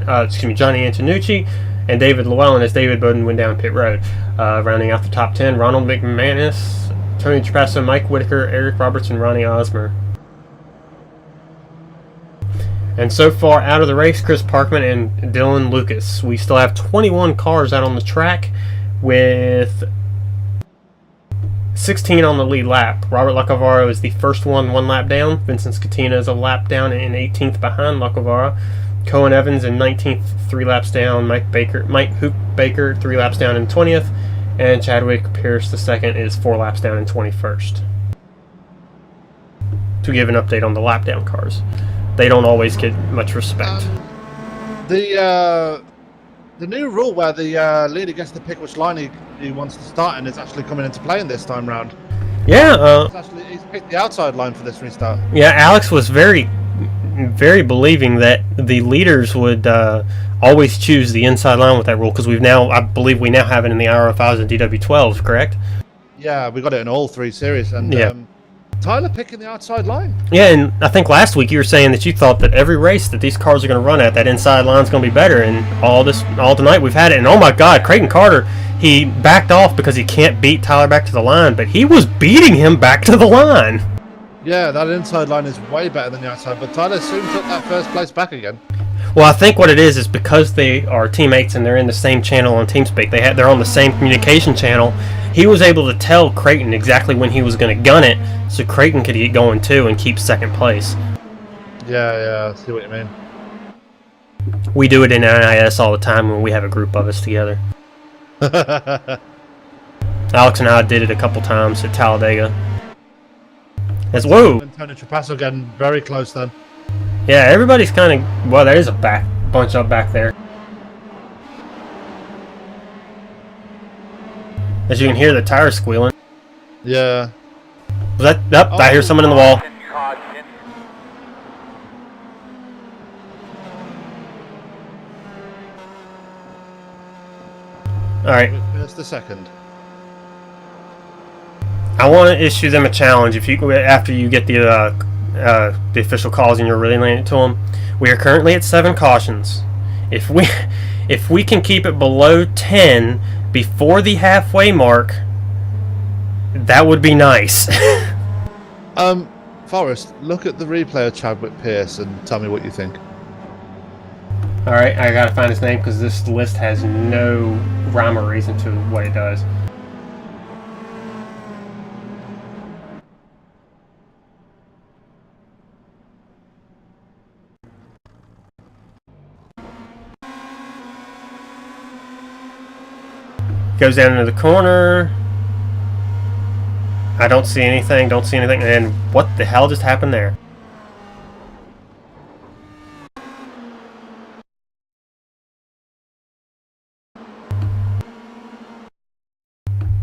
Johnny Antonucci, and David Llewellyn as David Bowden went down pit road. Rounding out the top 10, Ronald McManus, Tony Trapasso, Mike Whitaker, Eric Roberts, and Ronnie Osmer. And so far out of the race, Chris Parkman and Dylan Lucas. We still have 21 cars out on the track with 16 on the lead lap. Robert Lacavara is the first one lap down. Vincent Scatina is a lap down and 18th behind Lacavara. Cohen Evans in 19th, 3 laps down. Mike Hoop Baker 3 laps down in 20th. And Chadwick Pierce II is 4 laps down in 21st. To give an update on the lap down cars. They don't always get much respect. The new rule where the leader gets to pick which line he wants to start in is actually coming into play in this time round. Yeah, He's picked the outside line for this restart. yeah. Alex was very believing that the leaders would always choose the inside line with that rule because I believe we now have it in the RF5s and DW12s, correct? Yeah, we got it in all 3 series, and Yeah. Tyler picking the outside line. Yeah, and I think last week you were saying that you thought that every race that these cars are going to run at, that inside line's going to be better, and all tonight we've had it, and oh my God, Creighton Carter, he backed off because he can't beat Tyler back to the line, but he was beating him back to the line. Yeah, that inside line is way better than the outside, but Tyler soon took that first place back again. Well, I think what it is because they are teammates and they're in the same channel on TeamSpeak. They're on the same communication channel. He was able to tell Creighton exactly when he was going to gun it, so Creighton could get going too and keep second place. Yeah, I see what you mean. We do it in NIS all the time when we have a group of us together. Alex and I did it a couple times at Talladega. Whoa! Antonio Trapasso getting very close then. Yeah, everybody's kind of... Well, there is a bunch up back there. As you can hear the tires squealing. Yeah. Was that... I hear someone in the wall. Caution. Alright. Just a second. I want to issue them a challenge. After you get the official calls and you're relaying it to them. We are currently at 7 cautions. If we can keep it below 10 before the halfway mark, that would be nice. Forrest, look at the replay of Chadwick Pierce and tell me what you think. Alright, I gotta find his name because this list has no rhyme or reason to what it does. Goes down into the corner. I don't see anything, and what the hell just happened there?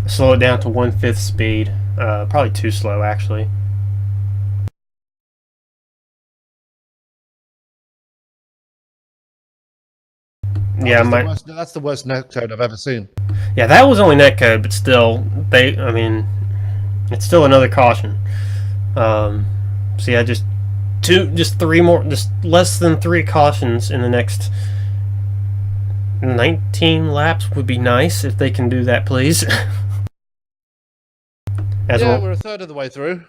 Slow it down to 1/5 speed. Probably too slow, actually. Yeah, that's the worst netcode I've ever seen. Yeah, that was only netcode, but still, it's still another caution. So yeah, just less than 3 cautions in the next 19 laps would be nice if they can do that, please. We're a third of the way through.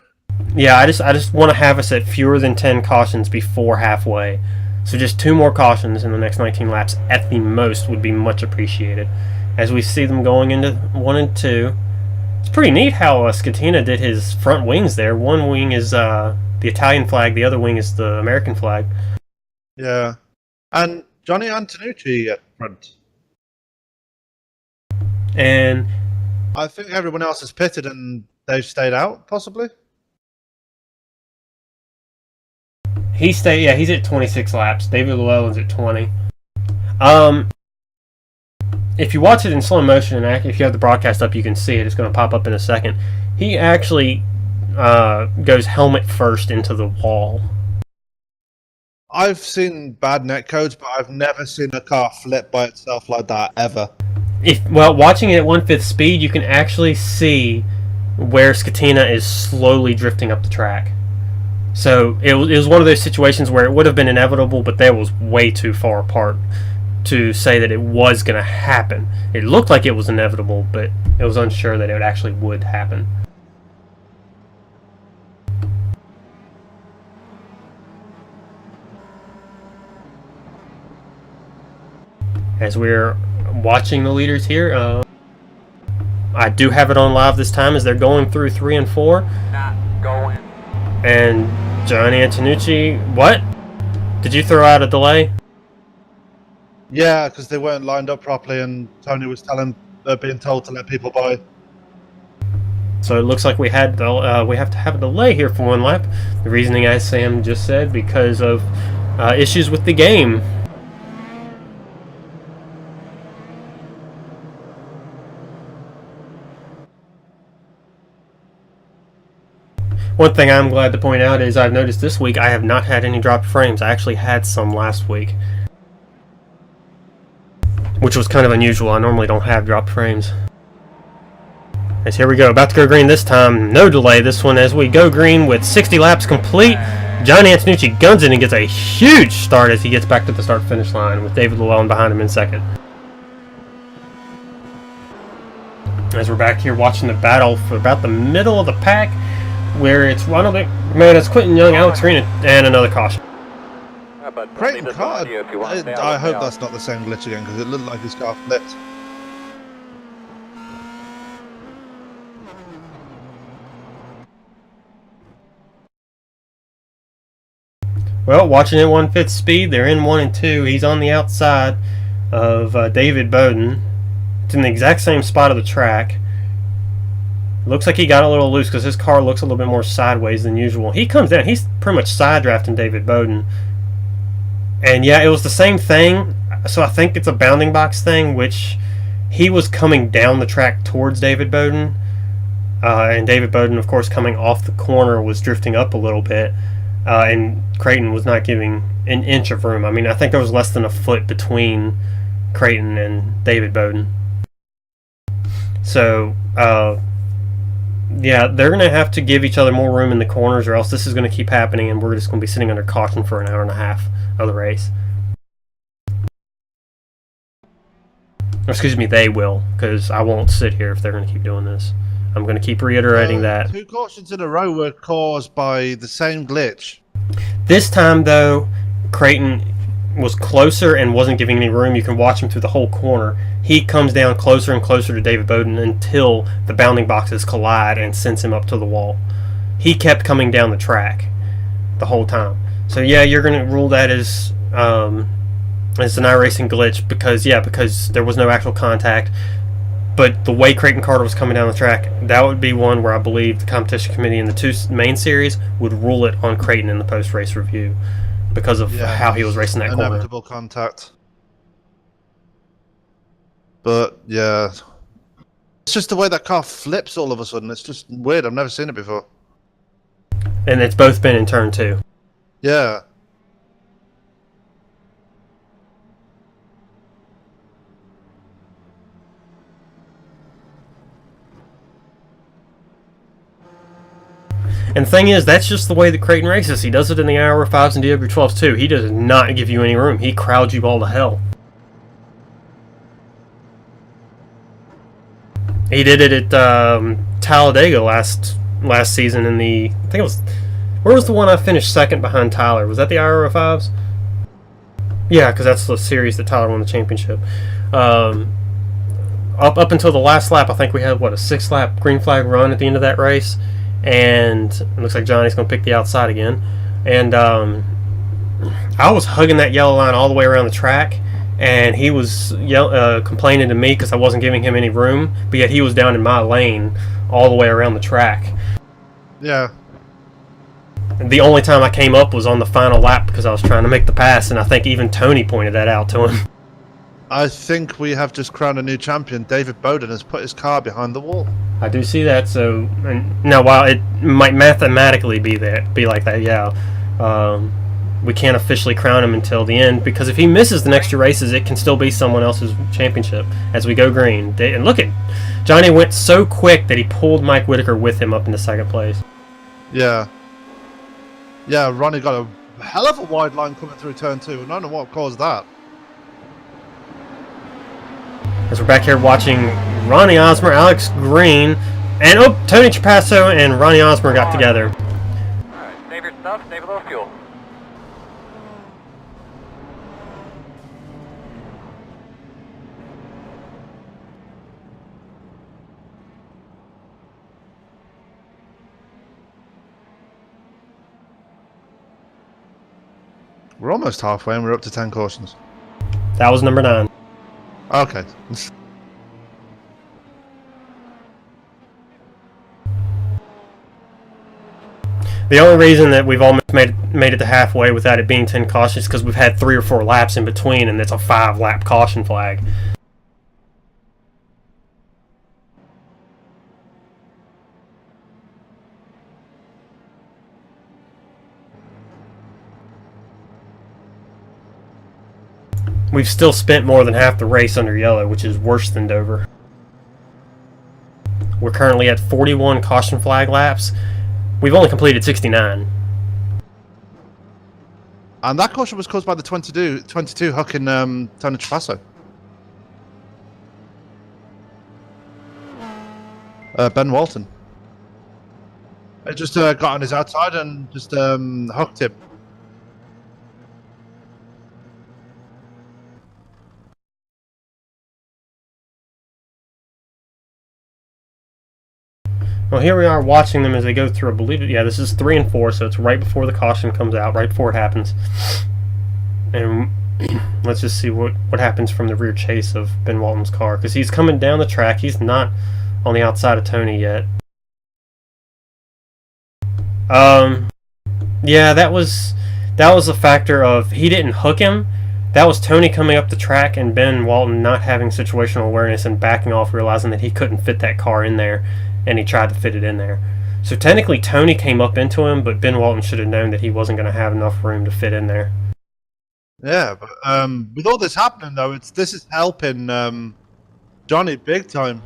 Yeah, I just want to have us at fewer than 10 cautions before halfway. So just 2 more cautions in the next 19 laps at the most would be much appreciated. As we see them going into 1 and 2. It's pretty neat how Scatina did his front wings there. One wing is the Italian flag, the other wing is the American flag. Yeah. And Johnny Antonucci at front. And I think everyone else has pitted and they've stayed out, possibly. he's at 26 laps. David Llewellyn's at 20. If you watch it in slow motion, and if you have the broadcast up, you can see it. It's going to pop up in a second. He actually goes helmet first into the wall. I've seen bad netcodes, but I've never seen a car flip by itself like that, ever. Watching it at 1/5 speed, you can actually see where Scatina is slowly drifting up the track. So it was one of those situations where it would have been inevitable, but that was way too far apart to say that it was going to happen. It looked like it was inevitable, but it was unsure that it actually would happen. as we're watching the leaders here. I do have it on live this time as they're going through 3 and 4. Not going. And Johnny Antonucci, what? Did you throw out a delay? Yeah, because they weren't lined up properly, and Tony was being told to let people by. So it looks like we have to have a delay here for 1 lap. The reasoning, as Sam just said, because of issues with the game. One thing I'm glad to point out is I've noticed this week I have not had any dropped frames. I actually had some last week, which was kind of unusual. I normally don't have dropped frames. As here we go, about to go green this time. No delay this one as we go green with 60 laps complete. Johnny Antonucci guns in and gets a huge start as he gets back to the start-finish line with David Llewellyn behind him in second. As we're back here watching the battle for about the middle of the pack, where it's Ronald McManus, Quentin Young, Alex Arena, and another caution. Creighton car. I hope that's not the same glitch again, because it looked like his car flipped. Well, watching it 1/5 speed, they're in 1 and 2. He's on the outside of David Bowden. It's in the exact same spot of the track. Looks like he got a little loose because his car looks a little bit more sideways than usual. He comes down. He's pretty much side drafting David Bowden. And yeah, it was the same thing. So I think it's a bounding box thing, which he was coming down the track towards David Bowden. And David Bowden, of course, coming off the corner was drifting up a little bit. And Creighton was not giving an inch of room. I mean, I think there was less than a foot between Creighton and David Bowden. So, yeah, they're going to have to give each other more room in the corners, or else this is going to keep happening, and we're just going to be sitting under caution for an hour and a half of the race. Or, excuse me, they will, because I won't sit here if they're going to keep doing this. I'm going to keep reiterating that. 2 cautions in a row were caused by the same glitch. This time, though, Creighton was closer and wasn't giving any room. You can watch him through the whole corner. He comes down closer and closer to David Bowden until the bounding boxes collide and sends him up to the wall. He kept coming down the track the whole time. So yeah, you're going to rule that as an iRacing glitch because there was no actual contact. But the way Creighton Carter was coming down the track, that would be one where I believe the competition committee in the 2 main series would rule it on Creighton in the post-race review because of how he was racing that corner. Inevitable contact. But yeah, it's just the way that car flips all of a sudden. It's just weird. I've never seen it before. And it's both been in turn 2. Yeah. And the thing is, that's just the way that Creighton races. He does it in the IR5s and DW12s too. He does not give you any room. He crowds you all to hell. He did it at Talladega last season in the... I think it was... Where was the one I finished second behind Tyler? Was that the IR5s? Yeah, because that's the series that Tyler won the championship. Up until the last lap, I think we had, what, a 6-lap green flag run at the end of that race. And it looks like Johnny's going to pick the outside again. And I was hugging that yellow line all the way around the track, and he was complaining to me because I wasn't giving him any room, but yet he was down in my lane all the way around the track. Yeah. And the only time I came up was on the final lap because I was trying to make the pass, and I think even Tony pointed that out to him. I think we have just crowned a new champion. David Bowden has put his car behind the wall. I do see that. So now, while it might mathematically be like that, yeah, we can't officially crown him until the end because if he misses the next 2 races, it can still be someone else's championship as we go green. And look at Johnny went so quick that he pulled Mike Whitaker with him up into 2nd place. Yeah. Yeah, Ronnie got a hell of a wide line coming through turn 2. I don't know what caused that. As we're back here watching Ronnie Osmer, Alex Green, and Tony Trapasso and Ronnie Osmer got together. Alright, save your stuff, save a little fuel. We're almost halfway and we're up to 10 cautions. That was number 9. Okay. The only reason that we've almost made it to halfway without it being 10 cautions is because we've had 3 or 4 laps in between, and it's a 5-lap caution flag. We've still spent more than half the race under yellow, which is worse than Dover. We're currently at 41 caution flag laps. We've only completed 69. And that caution was caused by the 22 hucking Tony Trapasso. Ben Walton. It just got on his outside and just hooked him. Well, here we are watching them as they go through, I believe, yeah, this is 3 and 4, so it's right before the caution comes out, right before it happens. And let's just see what happens from the rear chase of Ben Walton's car, because he's coming down the track. He's not on the outside of Tony yet. Yeah, that was a factor of he didn't hook him. That was Tony coming up the track and Ben Walton not having situational awareness and backing off, realizing that he couldn't fit that car in there, and he tried to fit it in there. So technically Tony came up into him, but Ben Walton should have known that he wasn't going to have enough room to fit in there. Yeah, but with all this happening though, this is helping Johnny big time.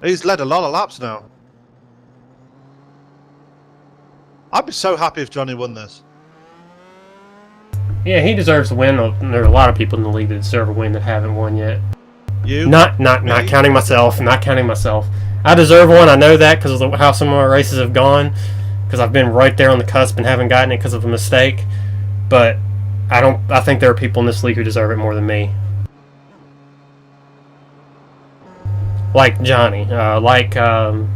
He's led a lot of laps now. I'd be so happy if Johnny won this. Yeah, he deserves the win. There are a lot of people in the league that deserve a win that haven't won yet. You? Not counting myself. Not counting myself. I deserve one. I know that because of how some of my races have gone. Because I've been right there on the cusp and haven't gotten it because of a mistake. But I think there are people in this league who deserve it more than me. Like Johnny. I'm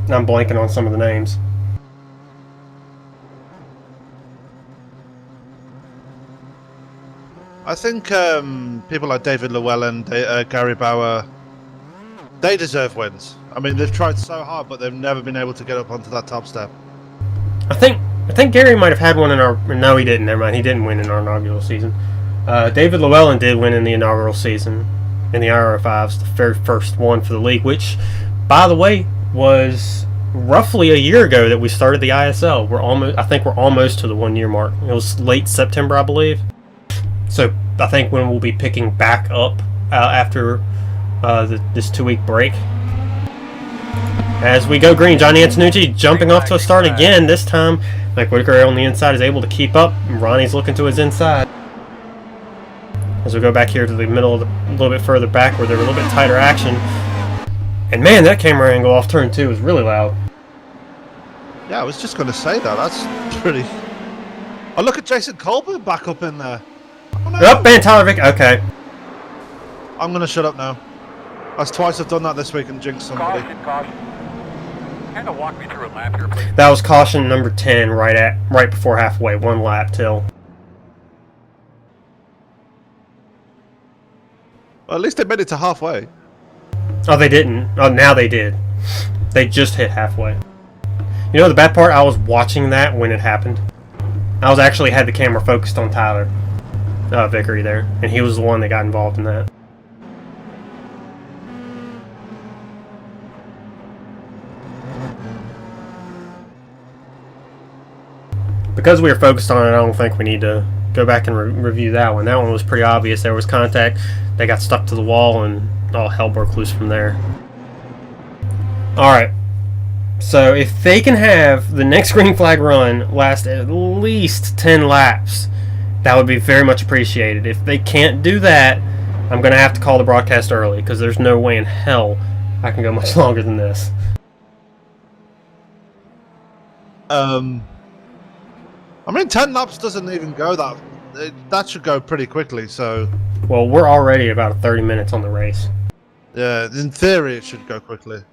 blanking on some of the names. I think people like David Llewellyn, Gary Bauer, they deserve wins. I mean, they've tried so hard, but they've never been able to get up onto that top step. I think Gary might have had one in our... No, he didn't. Never mind. He didn't win in our inaugural season. David Llewellyn did win in the inaugural season in the IRO5s, the very first one for the league, which, by the way, was roughly a year ago that we started the ISL. I think we're almost to the 1 year mark. It was late September, I believe. So I think when we'll be picking back up after this 2-week break. As we go green, Johnny Antonucci jumping off to a start again. This time, Mike Whitaker on the inside is able to keep up. Ronnie's looking to his inside. As we go back here to the middle, a little bit further back where they're a little bit tighter action. And man, that camera angle off turn 2 is really loud. Yeah, I was just going to say that. That's pretty... Oh, look at Jason Colbert back up in there. Oh, no. Up, and Tyler Vick. Okay. I'm going to shut up now. That's twice I've done that this week and jinxed somebody. Caution. Kind of walk me through a lap here, please. That was caution number 10 right before halfway, 1 lap till. Well, at least they made it to halfway. Oh, they didn't. Oh, now they did. They just hit halfway. You know the bad part? I was watching that when it happened. I was actually had the camera focused on Tyler Vickery there, and he was the one that got involved in that. Because we were focused on it, I don't think we need to go back and review that one. That one was pretty obvious. There was contact. They got stuck to the wall, and all hell broke loose from there. Alright. So if they can have the next green flag run last at least 10 laps, that would be very much appreciated. If they can't do that, I'm going to have to call the broadcast early, because there's no way in hell I can go much longer than this. I mean, 10 laps doesn't even go that... That should go pretty quickly, so... Well, we're already about 30 minutes on the race. Yeah, in theory it should go quickly.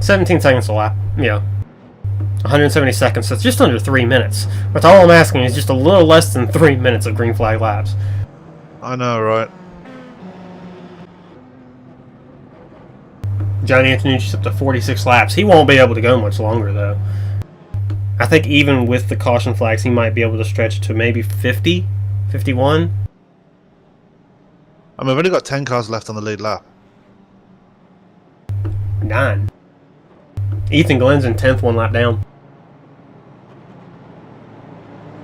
17 seconds a lap, 170 seconds, so it's just under 3 minutes. That's all I'm asking is just a little less than 3 minutes of green flag laps. I know, right? Johnny Antonucci's up to 46 laps. He won't be able to go much longer, though. I think even with the caution flags, he might be able to stretch to maybe 50, 51. I mean, we've only got 10 cars left on the lead lap. 9. Ethan Glenn's in 10th, 1 lap down.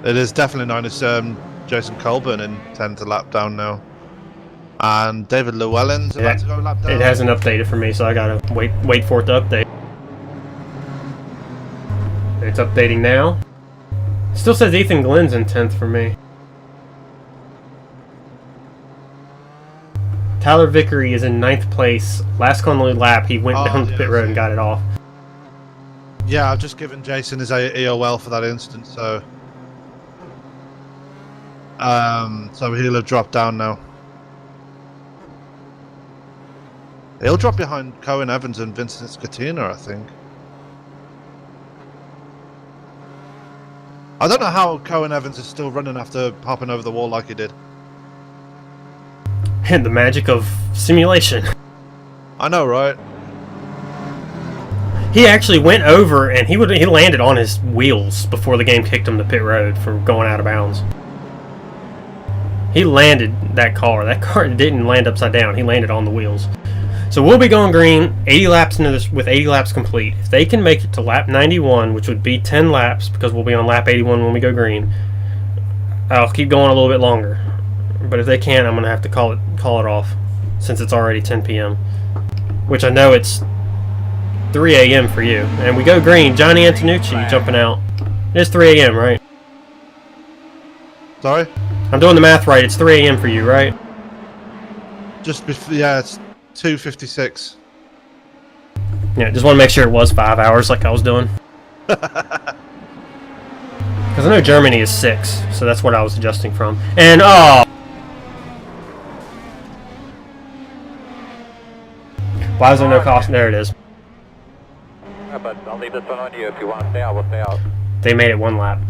It is definitely 9. It's Jason Colburn in 10th lap down now. And David Llewellyn's about to go lap down. It hasn't updated for me, so I gotta wait for it to update. It's updating now. Still says Ethan Glenn's in 10th for me. Tyler Vickery is in 9th place. Last on the lap, he went down the pit road and got it off. Yeah, I've just given Jason his EOL for that instance, so he'll have dropped down now. He'll drop behind Cohen Evans and Vincent Scatina, I think. I don't know how Cohen Evans is still running after hopping over the wall like he did. And the magic of simulation. I know, right? He actually went over and he landed on his wheels before the game kicked him to pit road for going out of bounds. He landed that car. That car didn't land upside down. He landed on the wheels. So we'll be going green 80 laps into this with 80 laps complete. If they can make it to lap 91, which would be 10 laps because we'll be on lap 81 when we go green, I'll keep going a little bit longer. But if they can't, I'm going to have to call it off since it's already 10 p.m. Which I know it's 3 a.m. for you. And we go green. Johnny Antonucci jumping out. It's 3 a.m., right? Sorry? I'm doing the math right. It's 3 a.m. for you, right? Just before, yeah, it's 2:56. Yeah, just want to make sure it was 5 hours like I was doing. Because I know Germany is 6, so that's what I was adjusting from. And, oh! Why is there no cost? There it is. Yeah, but I'll leave this one on you. If you want to stay out, we'll stay out. They made it 1 lap.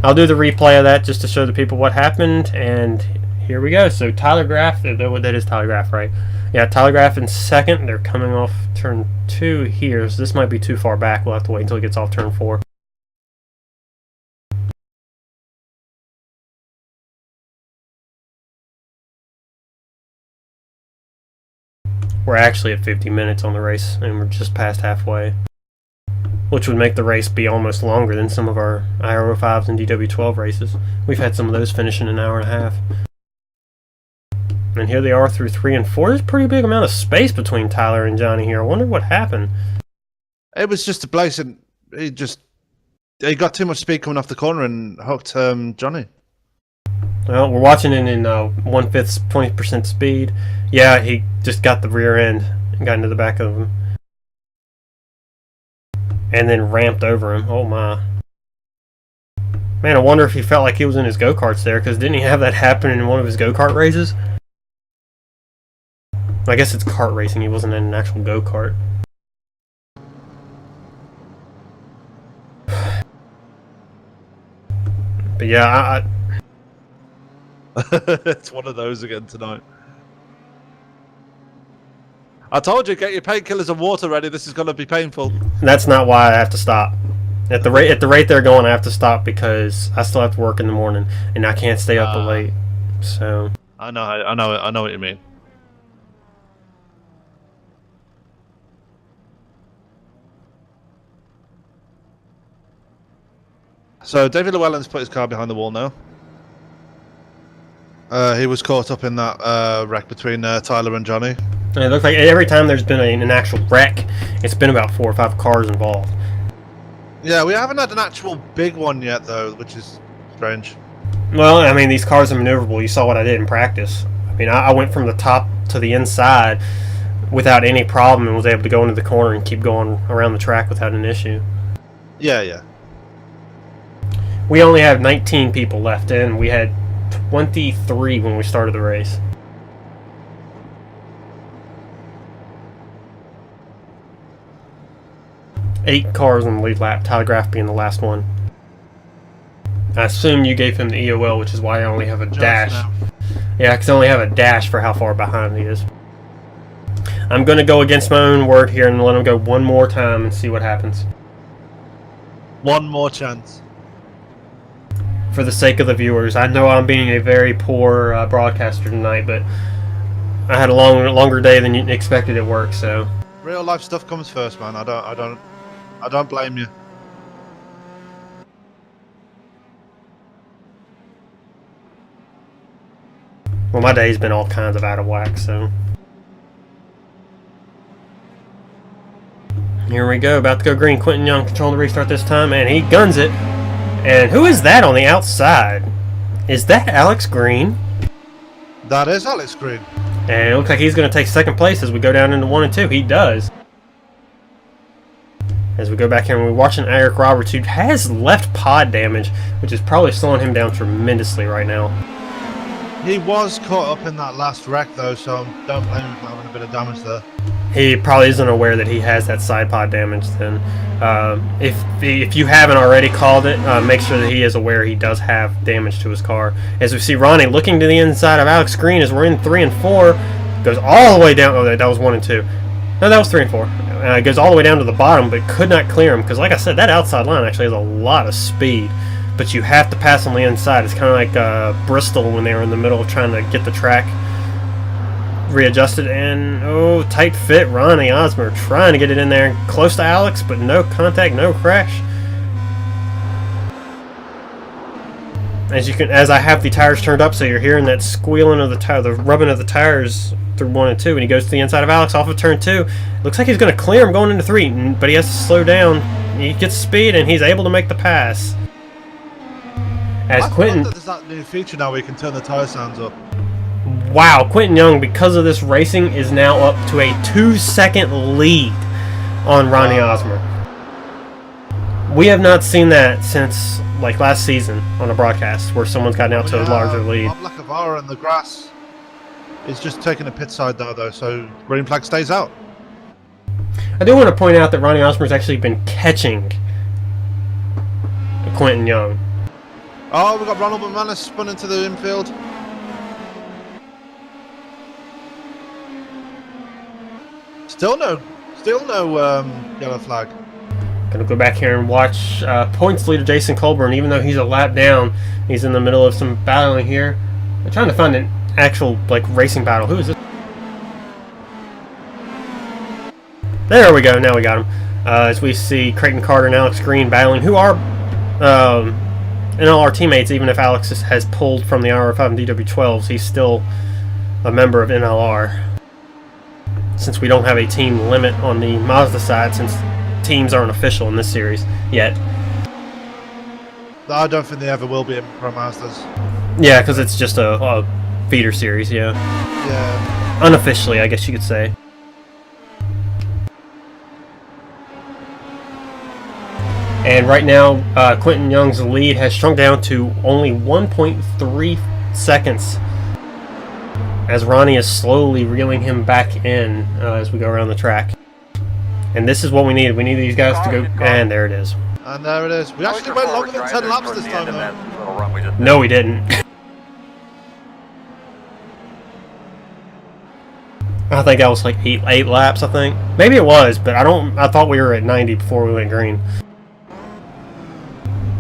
I'll do the replay of that just to show the people what happened, and here we go. So Tyler Graff, that is Tyler Graff, right? Yeah, Tyler Graff in 2nd. They're coming off turn 2 here, so this might be too far back. We'll have to wait until he gets off turn 4. We're actually at 50 minutes on the race, and we're just past halfway. Which would make the race be almost longer than some of our IRO5s and DW12 races. We've had some of those finishing an hour and a half. And here they are through 3 and 4. There's a pretty big amount of space between Tyler and Johnny here. I wonder what happened. It was just a blatant. He got too much speed coming off the corner and hooked Johnny. Well, we're watching it in 1/5, 20% speed. Yeah, he just got the rear end and got into the back of him. And then ramped over him. Oh my. Man, I wonder if he felt like he was in his go-karts there, because didn't he have that happen in one of his go-kart races? I guess it's kart racing, he wasn't in an actual go-kart. But yeah, It's one of those again tonight. I told you, get your painkillers and water ready. This is going to be painful. that's not why I have to stop. At the rate they're going, I have to stop because I still have to work in the morning and I can't stay up late. So I know what you mean. So David Llewellyn's put his car behind the wall now. He was caught up in that wreck between Tyler and Johnny. and it looks like every time there's been an actual wreck, it's been about 4 or 5 cars involved. Yeah, we haven't had an actual big one yet, though, which is strange. Well, I mean, these cars are maneuverable. You saw what I did in practice. I mean, I went from the top to the inside without any problem and was able to go into the corner and keep going around the track without an issue. Yeah. We only have 19 people left in. We had 23 when we started the race. Eight cars on the lead lap, Tyler Graff being the last one. I assume you gave him the EOL, which is why I only have a dash. Yeah, because I only have a dash for how far behind he is. I'm going to go against my own word here and let him go one more time and see what happens. One more chance. For the sake of the viewers. I know I'm being a very poor broadcaster tonight, but I had a longer day than you expected at work, so... Real life stuff comes first, man. I don't blame you. Well, my day's been all kinds of out of whack, so... Here we go, about to go green. Quentin Young controlling the restart this time, and he guns it. And who is that on the outside? Is that Alex Green? That is Alex Green. And it looks like he's going to take second place as we go down into 1 and 2. He does. As we go back here and we're watching Eric Roberts, who has left pod damage, which is probably slowing him down tremendously right now. He was caught up in that last wreck, though, so don't blame him for having a bit of damage there. He probably isn't aware that he has that side pod damage then. If you haven't already called it, make sure that he is aware he does have damage to his car. As we see Ronnie looking to the inside of Alex Green as we're in 3 and 4. Goes all the way down. Oh, that was 1 and 2. No, that was 3 and 4. Goes all the way down to the bottom, but could not clear him. Because like I said, that outside line actually has a lot of speed. But you have to pass on the inside. It's kind of like Bristol when they were in the middle of trying to get the track readjusted, and oh, tight fit. Ronnie Osmer trying to get it in there close to Alex, but no contact, no crash. As I have the tires turned up, so you're hearing that squealing of the tire, the rubbing of the tires through 1 and 2, and he goes to the inside of Alex off of turn 2. Looks like he's going to clear him going into 3, but he has to slow down. He gets speed, and he's able to make the pass. As Quentin, there's that new feature now where you can turn the tire sounds up. Wow, Quentin Young, because of this racing, is now up to a 2-second lead on Ronnie Osmer. We have not seen that since like last season on a broadcast where someone's gotten out to a larger lead. Bob Lacavara in the grass is just taking a pit side though, so green flag stays out. I do want to point out that Ronnie Osmer's actually been catching Quentin Young. Oh, we've got Ronald McManus spun into the infield. Still no yellow flag. Gonna go back here and watch points leader Jason Colburn. Even though he's a lap down, he's in the middle of some battling here. I'm trying to find an actual like racing battle. Who is this? There we go. Now we got him. As we see Creighton Carter and Alex Green battling, who are NLR teammates. Even if Alex has pulled from the RR5 and DW12s, he's still a member of NLR. Since we don't have a team limit on the Mazda side, since teams aren't official in this series yet. I don't think they ever will be in Pro Mazdas. Yeah, because it's just a feeder series, yeah. Yeah. Unofficially, I guess you could say. And right now, Quentin Young's lead has shrunk down to only 1.3 seconds. As Ronnie is slowly reeling him back in as we go around the track. And this is what we need. We need these guys to go... And there it is. And there it is. We actually went longer than 10 laps this time, though. No, we didn't. I think that was like 8 laps, I think. Maybe it was, but I thought we were at 90 before we went green.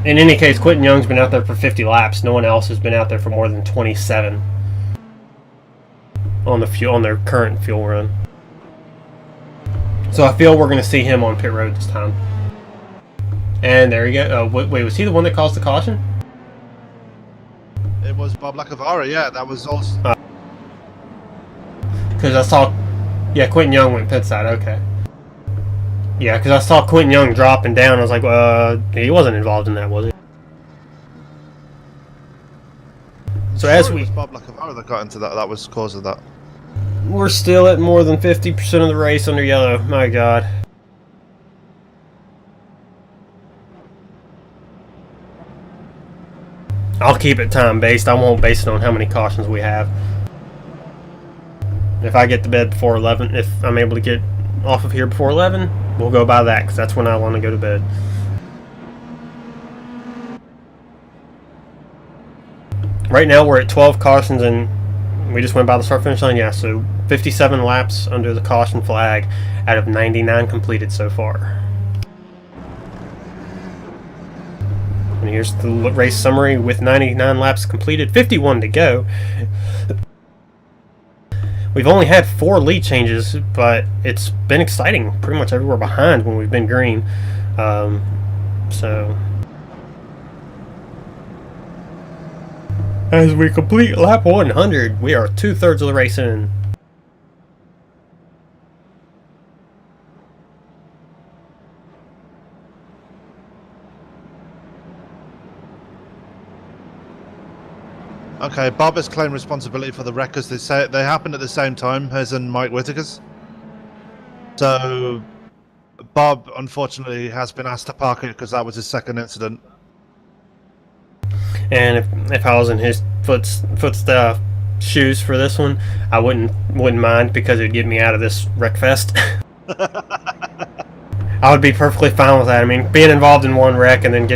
In any case, Quentin Young's been out there for 50 laps. No one else has been out there for more than 27. On their current fuel run. So I feel we're going to see him on pit road this time. And there you go. Wait, was he the one that caused the caution? It was Bob Lacavara, yeah. That was also... Because I saw... Yeah, Quentin Young went pit side, okay. Yeah, because I saw Quentin Young dropping down. I was like, he wasn't involved in that, was he? So as we... It was Bob Lacavara that got into that. That was the cause of that. We're still at more than 50% of the race under yellow. My God. I'll keep it time based. I won't base it on how many cautions we have. If I get to bed before 11, if I'm able to get off of here before 11, we'll go by that, because that's when I want to go to bed. Right now we're at 12 cautions, and we just went by the start finish line. Yeah, so 57 laps under the caution flag out of 99 completed so far. And here's the race summary with 99 laps completed, 51 to go. We've only had 4 lead changes, but it's been exciting pretty much everywhere behind when we've been green. So as we complete lap 100, we are 2/3 of the race in. Okay, Bob has claimed responsibility for the wreck because they say they happened at the same time as in Mike Whittaker's. So Bob, unfortunately, has been asked to park it because that was his second incident. And if I was in his shoes for this one, I wouldn't mind, because it'd get me out of this wreck fest. I would be perfectly fine with that. I mean, being involved in one wreck and then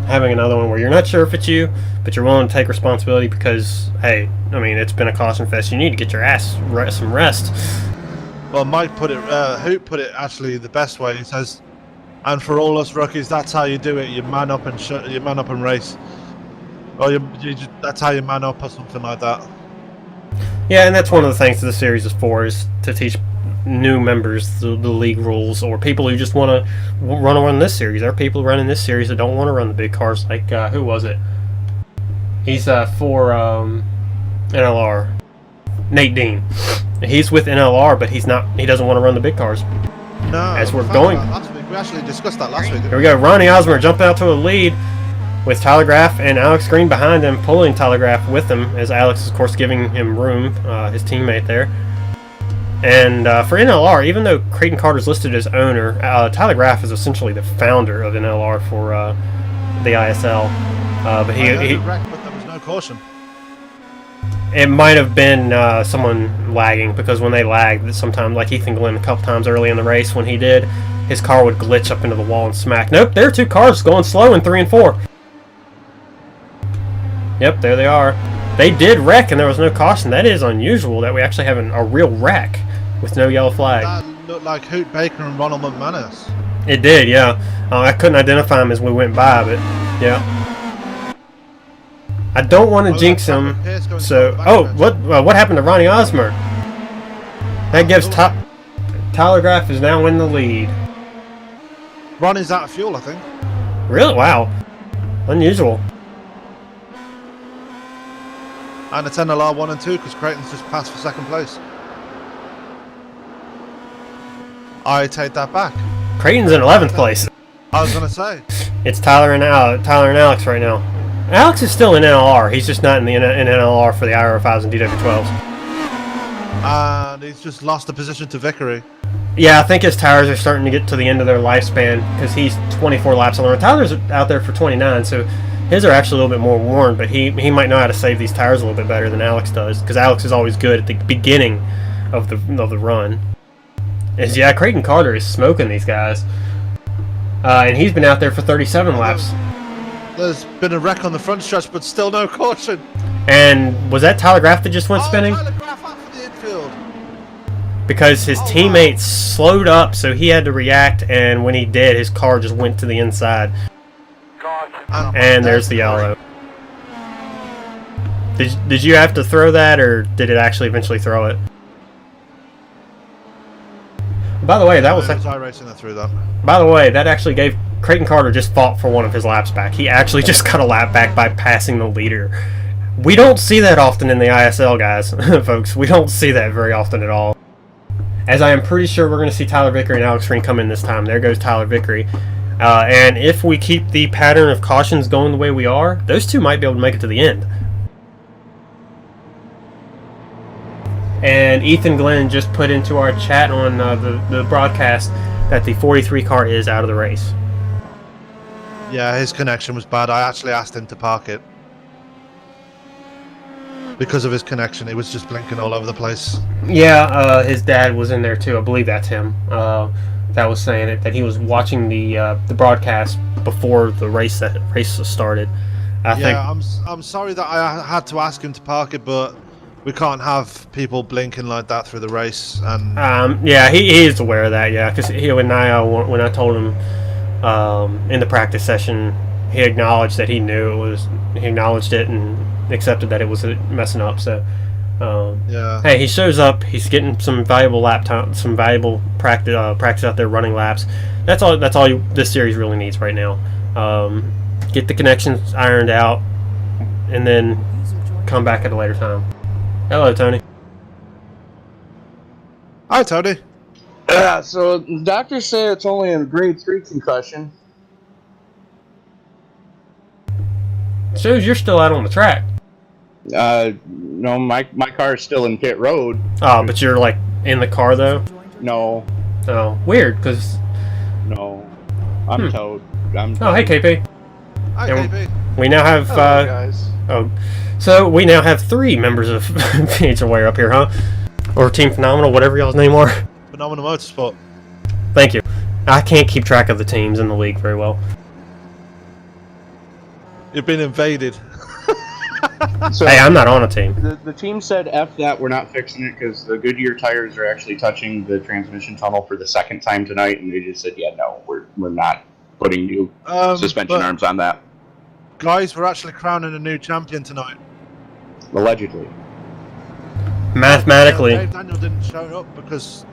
having another one where you're not sure if it's you, but you're willing to take responsibility because, hey, I mean, it's been a caution fest. You need to get your ass some rest. Well, Mike put it, Hoot put it actually the best way. He says, "And for all us rookies, that's how you do it. You man up and race. Or that's how you man up, or something like that." Yeah, and that's one of the things that the series is for, is to teach new members the league rules, or people who just want to run this series. There are people running this series that don't want to run the big cars, like, who was it? He's for NLR. Nate Dean. He's with NLR, but he doesn't want to run the big cars. No, as we're going. Last week. We actually discussed that last week. Here we go. Ronnie Osmer jumped out to a lead with Tyler Graff and Alex Green behind him, pulling Tyler Graff with him, as Alex is, of course, giving him room, his teammate there. And for NLR, even though Creighton Carter's listed as owner, Tyler Graff is essentially the founder of NLR for the ISL. But he wrecked, but there was no caution. It might have been someone lagging, because when they lagged, sometimes, like Ethan Glenn a couple times early in the race, when he did, his car would glitch up into the wall and smack. Nope, there are 2 cars going slow in 3 and 4. Yep, there they are. They did wreck, and there was no caution. That is unusual that we actually have a real wreck with no yellow flag. That looked like Hoot Baker and Ronald McManus. It did, yeah. I couldn't identify him as we went by, but yeah. I don't want to jinx him. So, what happened to Ronnie Osmer? That gives Tyler Graff is now in the lead. Ronnie's out of fuel, I think. Really? Wow. Unusual. And it's NLR 1 and 2 because Creighton's just passed for second place. I take that back. Creighton's in 11th place. I was gonna say. It's Tyler and Alex right now. Alex is still in NLR. He's just not in NLR for the IR5s and DW12s. And he's just lost the position to Vickery. Yeah, I think his tires are starting to get to the end of their lifespan, because he's 24 laps on the road. Tyler's out there for 29, so his are actually a little bit more worn, but he might know how to save these tires a little bit better than Alex does, because Alex is always good at the beginning of the run. Yeah, Creighton Carter is smoking these guys. And he's been out there for 37 laps. There's been a wreck on the front stretch, but still no caution. And was that Tyler Graff that just went spinning? Tyler Graff out for the infield. Because his teammates slowed up, so he had to react, and when he did, his car just went to the inside. And there's the yellow. Did you have to throw that, or did it actually eventually throw it? By the way, that was iRacing that threw that. By the way, that actually gave Creighton Carter just fought for one of his laps back. He actually just got a lap back by passing the leader. We don't see that often in the ISL, guys, folks. We don't see that very often at all. As I am pretty sure we're going to see Tyler Vickery and Alex Green come in this time. There goes Tyler Vickery. And if we keep the pattern of cautions going the way we are, those two might be able to make it to the end. And Ethan Glenn just put into our chat on the broadcast that the 43 car is out of the race. Yeah, his connection was bad. I actually asked him to park it. because of his connection. It was just blinking all over the place. Yeah, his dad was in there too. I believe that's him. That was saying it, that he was watching the broadcast before the race started. I think. I'm sorry that I had to ask him to park it, but we can't have people blinking like that through the race. And Yeah, he is aware of that. Yeah, because when I told him in the practice session, he acknowledged that he knew it was. He acknowledged it and accepted that it was messing up. So. yeah. Hey, he shows up. He's getting some valuable lap time, some valuable practice out there running laps. That's all. This series really needs right now. Get the connections ironed out, and then come back at a later time. Hello, Tony. Hi, Tony. So doctors say it's only a grade 3 concussion. Shows you're still out on the track. No, my car is still in pit road. Oh, but you're like in the car though. No, Oh, weird. Cause I'm towed. oh, hey KP. Hi, Yeah, KB. We now have guys. so we now have 3 members of PHWare up here, huh? Or Team Phenomenal, whatever y'all's name are. Phenomenal Motorsport. Thank you. I can't keep track of the teams in the league very well. You've been invaded. So Hey, I'm not on a team. the team said F that, we're not fixing it because the Goodyear tires are actually touching the transmission tunnel for the 2nd time tonight, and they just said, yeah, no, we're not putting new suspension but arms on that. Guys, we're actually crowning a new champion tonight. Allegedly. Mathematically, Dave Daniel didn't show up because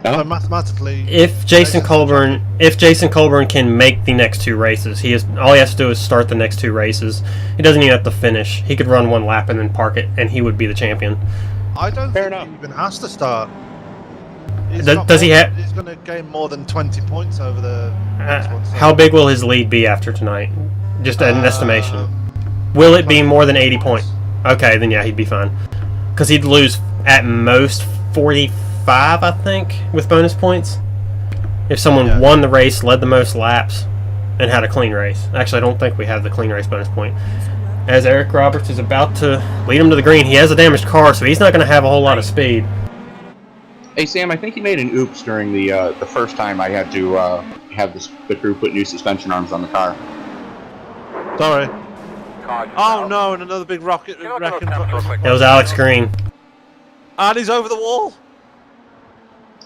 Oh. mathematically, if Jason Colburn can make the next 2 races, all he has to do is start the next 2 races. He doesn't even have to finish. He could run 1 lap and then park it, and he would be the champion. I don't Fair think enough. he even has to start. Does he have? He's going to gain more than 20 points over the next one. So. How big will his lead be after tonight? Just an estimation. Um, Will it be more than 80 points? Okay, then yeah, he'd be fine. Because he'd lose at most 45, I think, with bonus points. If someone won the race, led the most laps, and had a clean race. Actually, I don't think we have the clean race bonus point. As Eric Roberts is about to lead him to the green, he has a damaged car, so he's not going to have a whole lot of speed. Hey Sam, I think you made an oops during the first time I had to have the crew put new suspension arms on the car. Sorry. Caution Oh out. no, and another big rocket Get on wreck those in temps front real of us. quick. That was Alex Green. And he's over the wall.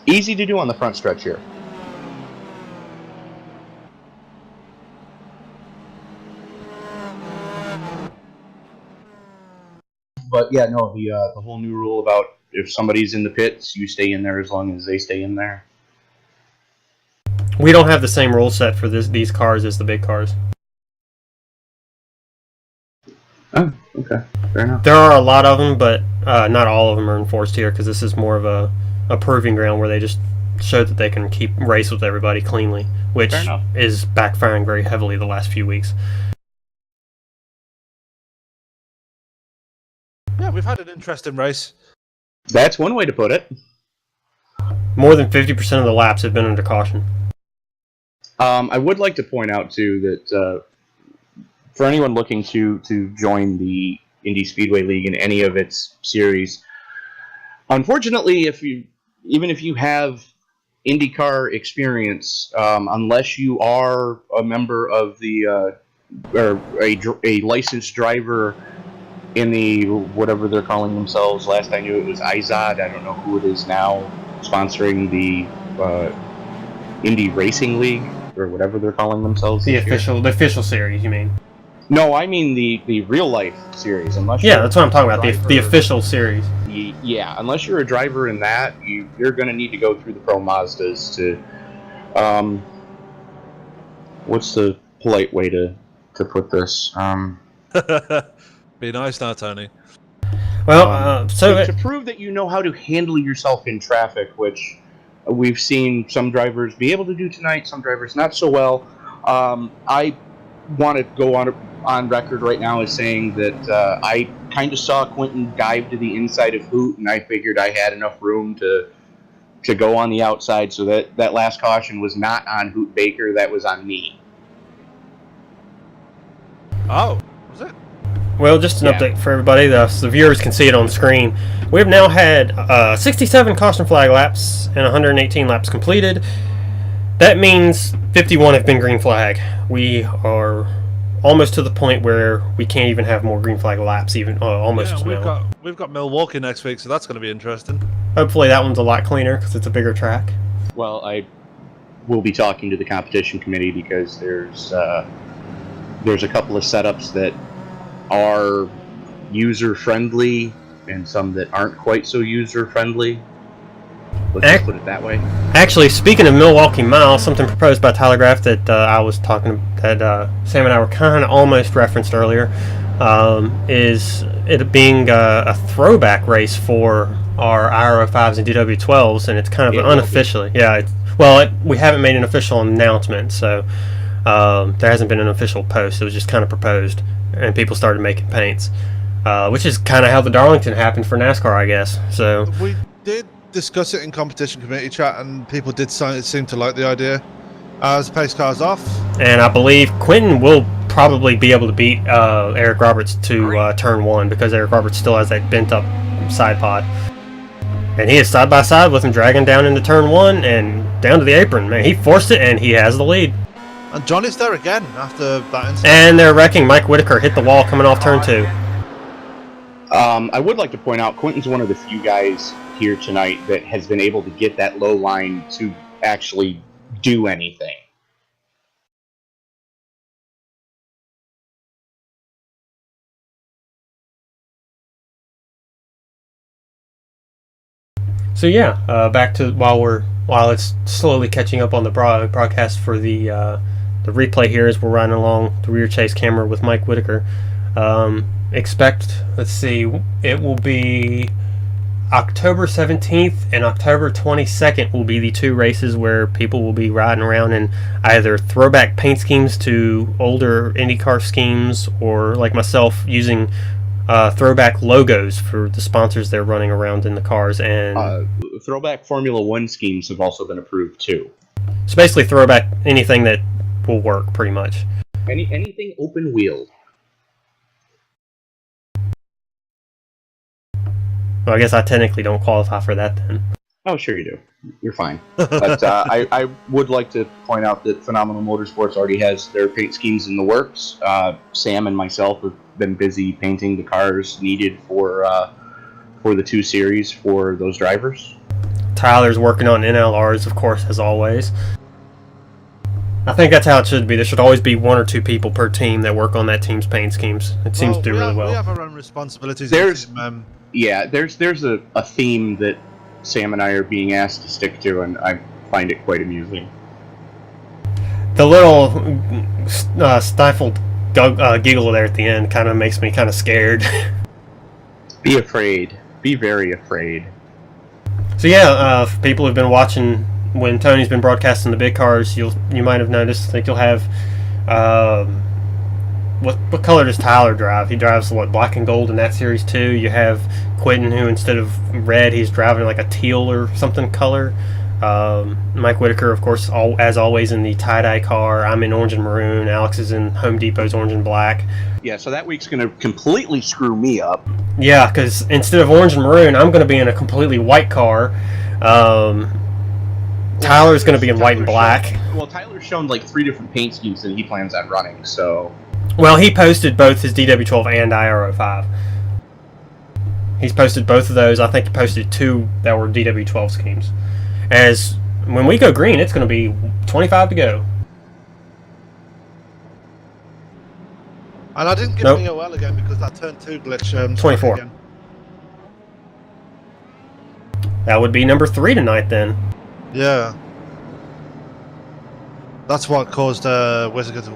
Easy to do on the front stretch here. But yeah, no, the whole new rule about if somebody's in the pits, you stay in there as long as they stay in there. We don't have the same rule set for these cars as the big cars. Oh, okay, fair enough. There are a lot of them, but not all of them are enforced here because this is more of a proving ground where they just show that they can keep race with everybody cleanly, which Fair enough. is backfiring very heavily the last few weeks. Yeah, we've had an interesting race. That's one way to put it. More than 50% of the laps have been under caution. I would like to point out too that for anyone looking to join the Indy Speedway League in any of its series, unfortunately, even if you have IndyCar experience, unless you are a member of the or a licensed driver in the whatever they're calling themselves. Last I knew it was IZOD. I don't know who it is now, sponsoring the Indy Racing League or whatever they're calling themselves. The this year. official series, you mean? No, I mean the real life series. Unless Yeah, you're that's what I'm talking a about. The driver- official series. Yeah, unless you're a driver in that, you're going to need to go through the Pro Mazdas to. What's the polite way to put this? Be nice now, Tony. Well, to prove that you know how to handle yourself in traffic, which we've seen some drivers be able to do tonight, some drivers not so well. I want to go on record right now as saying that I kind of saw Quentin dive to the inside of Hoot, and I figured I had enough room to go on the outside, so that last caution was not on Hoot Baker, that was on me. Oh, was it? Well, just an update for everybody, so the viewers can see it on the screen. We've now had 67 caution flag laps and 118 laps completed. That means 51 have been green flag. We are almost to the point where we can't even have more green flag laps, even almost. Yeah, we've got Milwaukee next week, so that's going to be interesting. Hopefully that one's a lot cleaner because it's a bigger track. Well, I will be talking to the competition committee because there's a couple of setups that are user friendly and some that aren't quite so user friendly. Let's just put it that way. Actually, speaking of Milwaukee Mile, something proposed by Tyler Graff that I was talking that Sam and I were kind of almost referenced earlier, is it being a throwback race for our IRO5s and DW12s, and it's kind of unofficially. Yeah, we haven't made an official announcement, so there hasn't been an official post. It was just kind of proposed, and people started making paints, which is kind of how the Darlington happened for NASCAR, I guess. So we did discuss it in competition committee chat, and people did seem to like the idea. As the pace car's off, and I believe Quentin will probably be able to beat Eric Roberts to turn 1 because Eric Roberts still has that bent up side pod, and he is side by side with him, dragging down into turn 1 and down to the apron. Man, he forced it and he has the lead. And Johnny's there again after that incident. And they're wrecking. Mike Whitaker hit the wall coming off turn 2. I would like to point out Quentin's one of the few guys here tonight that has been able to get that low line to actually do anything. So yeah, back to while it's slowly catching up on the broadcast for the replay here as we're riding along the rear chase camera with Mike Whitaker. Let's see, it will be October 17th and October 22nd will be the 2 races where people will be riding around in either throwback paint schemes to older IndyCar schemes, or like myself using throwback logos for the sponsors they're running around in the cars. And throwback Formula 1 schemes have also been approved too. So basically throwback anything that will work, pretty much. Anything open wheeled. Well, I guess I technically don't qualify for that then. Oh, sure you do. You're fine. But I would like to point out that Phenomenal Motorsports already has their paint schemes in the works. Sam and myself have been busy painting the cars needed for the 2 series for those drivers. Tyler's working on NLRs, of course, as always. I think that's how it should be. There should always be 1 or 2 people per team that work on that team's paint schemes. It seems to do really well. We have our own responsibilities. There's a theme that Sam and I are being asked to stick to, and I find it quite amusing. The little stifled giggle there at the end kind of makes me kind of scared. Be afraid. Be very afraid. So yeah, for people who've been watching when Tony's been broadcasting the big cars, you might have noticed. I think you'll have what color does Tyler drive? He drives black and gold in that series too. You have Quentin, who instead of red, he's driving like a teal or something color. Mike Whitaker, of course, as always in the tie-dye car. I'm in orange and maroon. Alex is in Home Depot's orange and black. Yeah, so that week's going to completely screw me up. Yeah, because instead of orange and maroon, I'm going to be in a completely white car. Tyler's going to be in white and black. Well, Tyler's shown like 3 different paint schemes that he plans on running, so... Well, he posted both his DW12 and IRO5. He's posted both of those. I think he posted 2 that were DW12 schemes. As when we go green, it's going to be 25 to go. And I didn't get NOL again because that turn 2 glitch. 24. Again. That would be number 3 tonight then. Yeah. That's what caused Whitaker to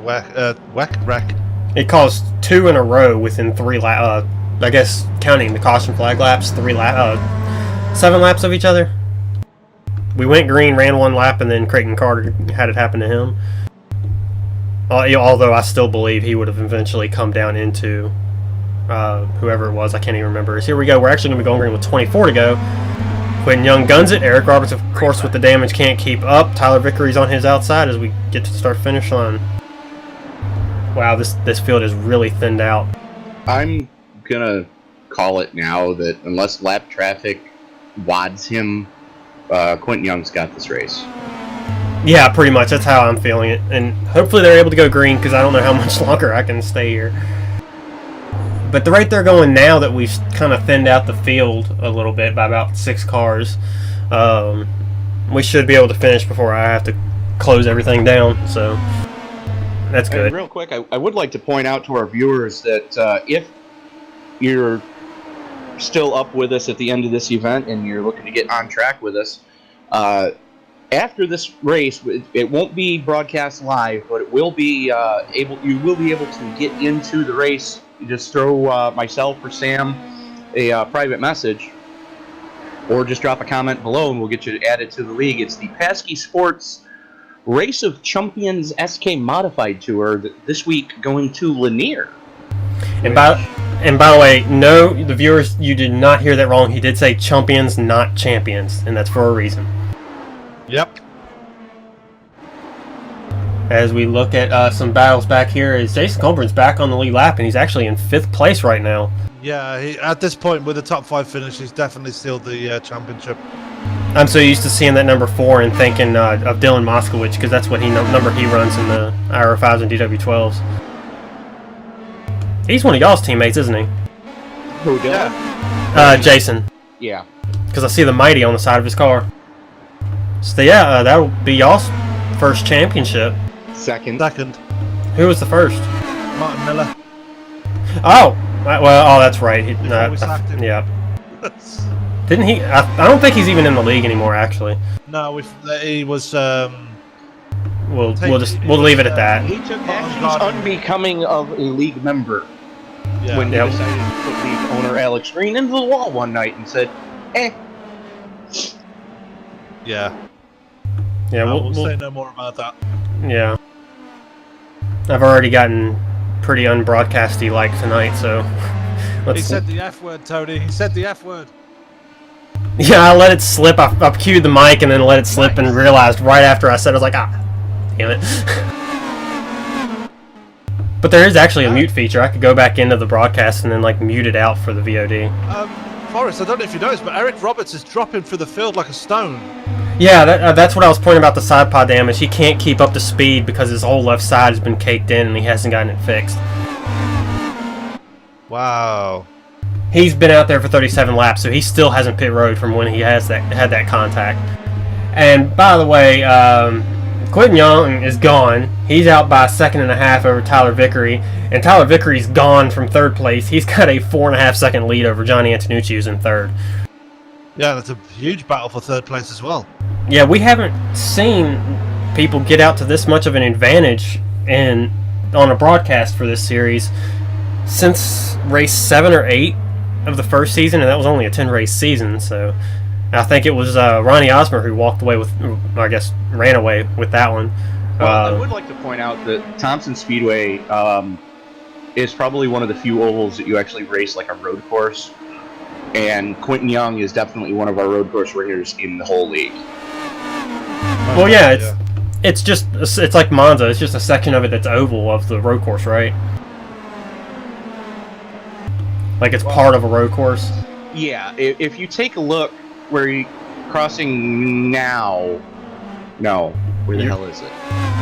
wreck. It caused 2 in a row within 3 laps. I guess counting the caution flag laps, 7 laps of each other. We went green, ran 1 lap, and then Creighton Carter had it happen to him. Although I still believe he would have eventually come down into whoever it was. I can't even remember. So here we go. We're actually going to be going green with 24 to go. Quentin Young guns it. Eric Roberts, of course, with the damage, can't keep up. Tyler Vickery's on his outside as we get to the start-finish line. Wow, this field is really thinned out. I'm gonna call it now that unless lap traffic wads him, Quentin Young's got this race. Yeah, pretty much. That's how I'm feeling it. And hopefully they're able to go green because I don't know how much longer I can stay here. But the rate they're going now that we've kind of thinned out the field a little bit by about 6 cars, we should be able to finish before I have to close everything down. So that's good. And real quick, I would like to point out to our viewers that if you're still up with us at the end of this event and you're looking to get on track with us, after this race, it won't be broadcast live, but it will be you will be able to get into the race. You just throw myself or Sam a private message, or just drop a comment below, and we'll get you added to the league. It's the Pesky Sports Race of Champions SK Modified Tour this week, going to Lanier. And by the way, no, the viewers, you did not hear that wrong. He did say champions, not champions, and that's for a reason. Yep. As we look at some battles back here, is Jason Colburn's back on the lead lap, and he's actually in 5th place right now. Yeah, at this point with the top 5 finish, he's definitely sealed the championship. I'm so used to seeing that number 4 and thinking of Dylan Moskowitz, because that's what number he runs in the IR5s and DW12s. He's one of y'all's teammates, isn't he? Who, Dylan? Yeah. Jason. Yeah. Because I see the Mighty on the side of his car. So yeah, that'll be y'all's first championship. Second. Who was the first? Martin Miller. Oh, well, that's right. Before we sacked him. Yeah. Didn't he? I don't think he's even in the league anymore. Actually. No, he was. We'll leave it at that. He took actions unbecoming of a league member Yeah. when he decided to put league owner Alex Green into the wall one night and said, "Eh." Yeah. Yeah, we'll say no more about that. Yeah. I've already gotten pretty unbroadcasty like tonight, so. He said the F word, Tony. He said the F word. Yeah, I let it slip. I cued the mic and then let it slip and realized right after I said it, I was like, damn it. But there is actually a mute feature. I could go back into the broadcast and then like mute it out for the VOD. Forrest, I don't know if you noticed, but Eric Roberts is dropping through the field like a stone. Yeah, that's what I was pointing about the side pod damage. He can't keep up the speed because his whole left side has been caked in and he hasn't gotten it fixed. Wow. He's been out there for 37 laps, so he still hasn't pit road from when he had that contact. And by the way, Quentin Young is gone. He's out by a 1.5 seconds over Tyler Vickery, and Tyler Vickery's gone from 3rd place. He's got a 4.5 second lead over Johnny Antonucci, who's in 3rd. Yeah, that's a huge battle for 3rd place as well. Yeah, we haven't seen people get out to this much of an advantage on a broadcast for this series since race 7 or 8 of the first season, and that was only a 10-race season. So I think it was Ronnie Osmer who ran away with that one. Well, I would like to point out that Thompson Speedway is probably one of the few ovals that you actually race like a road course. And Quentin Young is definitely one of our road course racers in the whole league. Well, yeah, it's like Monza. It's just a section of it that's oval of the road course, right? Like it's part of a road course. Yeah, if you take a look where you're crossing now, no, where the hell is it?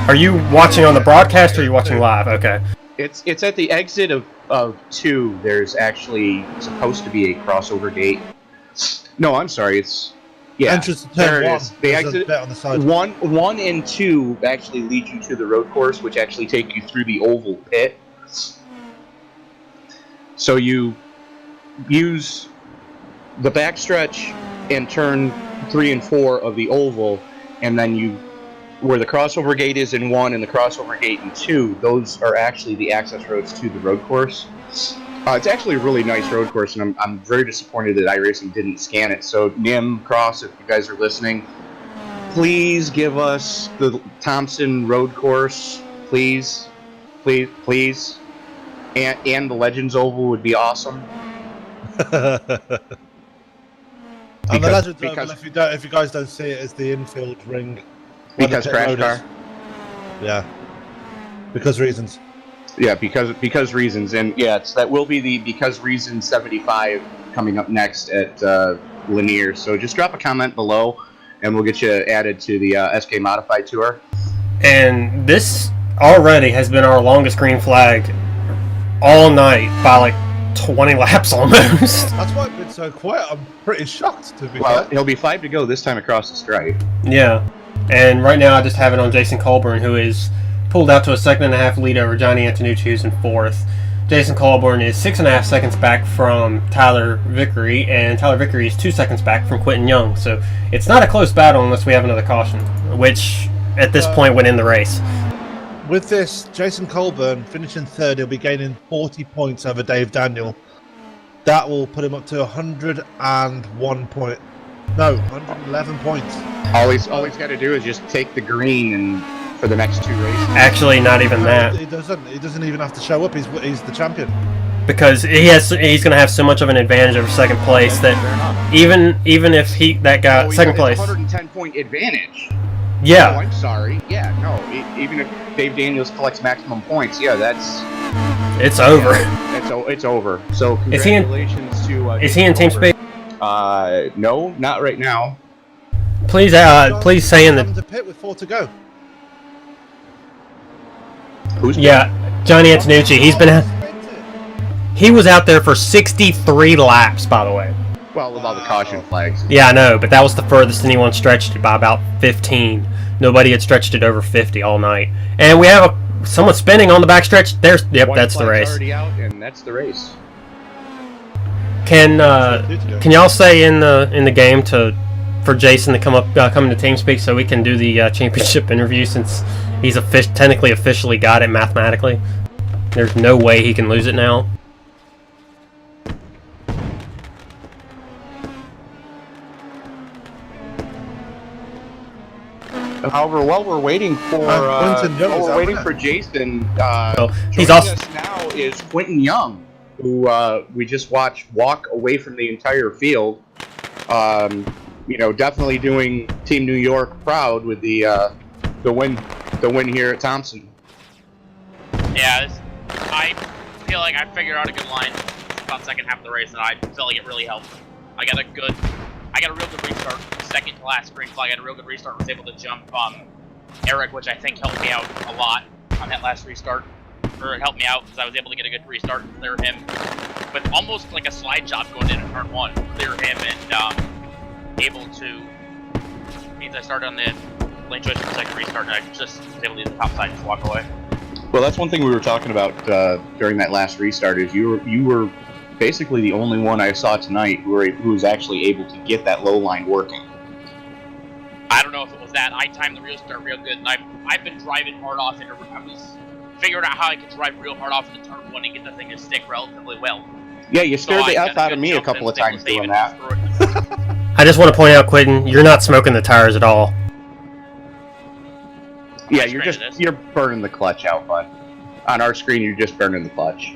Are you watching on the broadcast or are you watching live? Okay. It's at the exit of 2. There's actually supposed to be a crossover gate. No, I'm sorry. It's entrance to turn there it 1. is. The exit on the side. 1 and 2 actually lead you to the road course, which actually take you through the oval pit. So you use the backstretch and turn 3 and 4 of the oval, and then where the crossover gate is in 1 and the crossover gate in 2, those are actually the access roads to the road course. It's actually a really nice road course, and I'm very disappointed that iRacing didn't scan it. So Nim, Cross, if you guys are listening, please give us the Thompson road course, please, please, please. And the Legends Oval would be awesome. And the Legends Oval, if you guys don't see it, is the infield ring. Because crash car. Yeah. Because reasons. Yeah, because reasons, and yeah, that will be the because reasons 75 coming up next at Lanier. So just drop a comment below, and we'll get you added to the SK Modified Tour. And this already has been our longest green flag all night by like 20 laps almost. That's why it's been so quiet. I'm pretty shocked, to be Well, fair. he'll be 5 to go this time across the stripe. Yeah. And right now I just have it on Jason Colburn, who is pulled out to a 2.5 lead over Johnny Antonucci, who's in 4th. Jason Colburn is 6.5 seconds back from Tyler Vickery, and Tyler Vickery is 2 seconds back from Quentin Young. So it's not a close battle unless we have another caution, which at this point would end the race. With this, Jason Colburn finishing third, he'll be gaining 40 points over Dave Daniel. That will put him up to 101 point. No, 111 points. All he's got to do is just take the green and for the next 2 races. Actually, not even that. He doesn't even have to show up. He's the champion. Because he's going to have so much of an advantage over second place that even if that guy second place, 110-point advantage. yeah. Oh, I'm sorry. Yeah, no. Even if Dave Daniels collects maximum points, yeah, It's over. It's over. So Is he in- congratulations to. Is he in team speed? No, not right now. Please say in the Having to pit with 4 to go. Who's Johnny Antonucci. He was out there for 63 laps, by the way. Well, with all the caution flags. Yeah, I know, but that was the furthest anyone stretched it by about 15. Nobody had stretched it over 50 all night. And we have someone spinning on the backstretch. One That's the flag's race. already out, and that's the race. Can y'all say in the game for Jason to come into TeamSpeak so we can do the championship interview, since he's technically officially got it mathematically. There's no way he can lose it now. However, while we're waiting for Jason, he's joining also us now is Quentin Young, who we just watched walk away from the entire field. Definitely doing Team New York proud with the win here at Thompson. Yeah, I feel like I figured out a good line about second half of the race, and I felt like it really helped. I got a real good restart. Second to last green flag, I got a real good restart. Was able to jump Eric, which I think helped me out a lot on that last restart. Or it helped me out because I was able to get a good restart and clear him. But almost like a slide job going in turn 1, clear him and able to. Means I started on the lane choice for the second restart, and I just was able to use the top side and just walk away. Well, that's one thing we were talking about during that last restart. Is you were basically the only one I saw tonight who was actually able to get that low line working. I don't know if it was that. I timed the restart real good, and I've been driving hard off it. I was figuring out how I could drive real hard off into turn 1 and get the thing to stick relatively well. Yeah, you scared the F out of me a couple of times doing that. I just want to point out, Quentin, you're not smoking the tires at all. Yeah, you're burning the clutch out, bud. On our screen, you're just burning the clutch.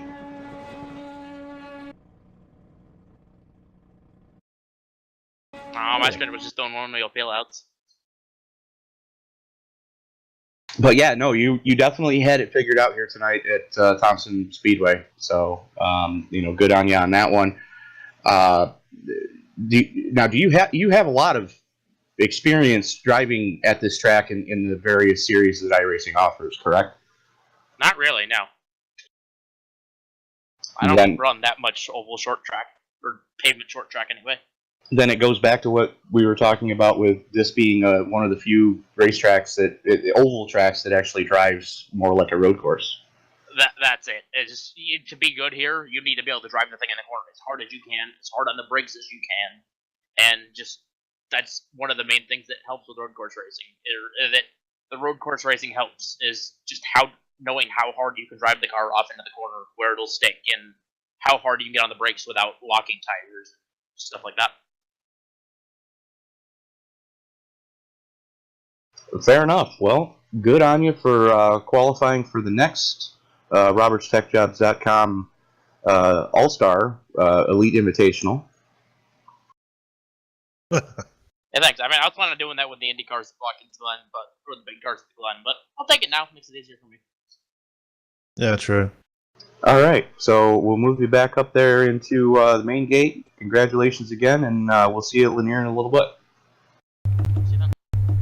Oh, my screen was just doing one wheel bailouts. But yeah, no, you definitely had it figured out here tonight at Thompson Speedway. So good on you on that one. Do you have a lot of experience driving at this track in the various series that iRacing offers, correct? Not really, no. I don't run that much oval short track or pavement short track anyway. Then it goes back to what we were talking about with this being one of the few racetracks oval tracks that actually drives more like a road course. That's it. It's just, to be good here, you need to be able to drive the thing in the corner as hard as you can, as hard on the brakes as you can, and just that's one of the main things that helps with road course racing. That the road course racing helps is just knowing how hard you can drive the car off into the corner where it'll stick, and how hard you can get on the brakes without locking tires, stuff like that. Fair enough. Well, good on you for qualifying for the next RobertsTechJobs.com All-Star Elite Invitational. Yeah, thanks. I mean, I was planning on doing that with the Indy cars blocking to the line, or the big cars to the line, but I'll take it now. It makes it easier for me. Yeah, true. All right, so we'll move you back up there into the main gate. Congratulations again, and we'll see you at Lanier in a little bit.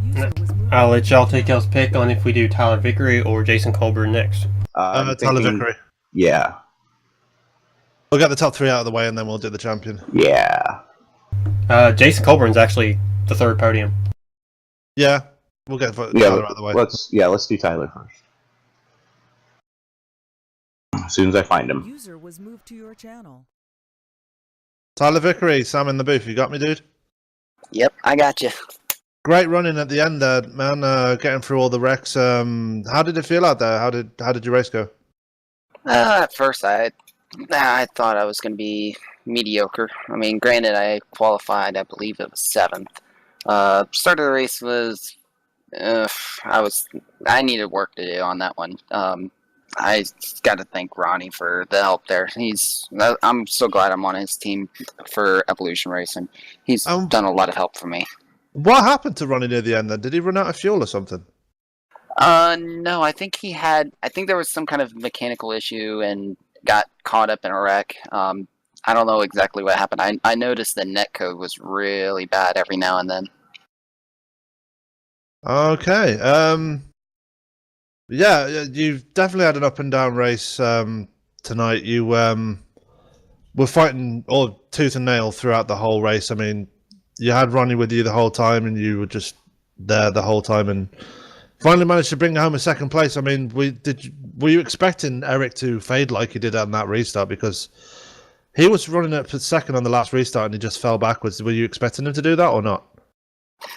User was moved I'll out let of y'all your take channel. y'all's pick on if we do Tyler Vickery or Jason Colburn next. I'm Tyler thinking- Vickery. Yeah, We'll get the top 3 out of the way, and then we'll do the champion. yeah. Jason Colburn's actually the third podium. Yeah, we'll get Yeah, Tyler out of the way. let's do Tyler first. As soon as I find him. User was moved to your channel. Tyler Vickery, Sam in the booth. You got me, dude? Yep, I got you. Great running at the end there, man. Getting through all the wrecks. How did it feel out there? How did your race go? At first, I thought I was going to be mediocre. I mean, granted, I qualified. I believe it was 7th. Start of the race was. I needed work to do on that one. I got to thank Ronnie for the help there. I'm so glad I'm on his team for Evolution Racing. He's done a lot of help for me. What happened to Ronnie near the end then? Did he run out of fuel or something? No, I think there was some kind of mechanical issue and got caught up in a wreck. I don't know exactly what happened. I noticed the netcode was really bad every now and then. Okay. Yeah, you've definitely had an up and down race tonight. You were fighting all tooth and nail throughout the whole race. I mean, you had Ronnie with you the whole time, and you were just there the whole time, and finally managed to bring home a second place. I mean, were you expecting Eric to fade like he did on that restart? Because he was running up for second on the last restart, and he just fell backwards. Were you expecting him to do that or not?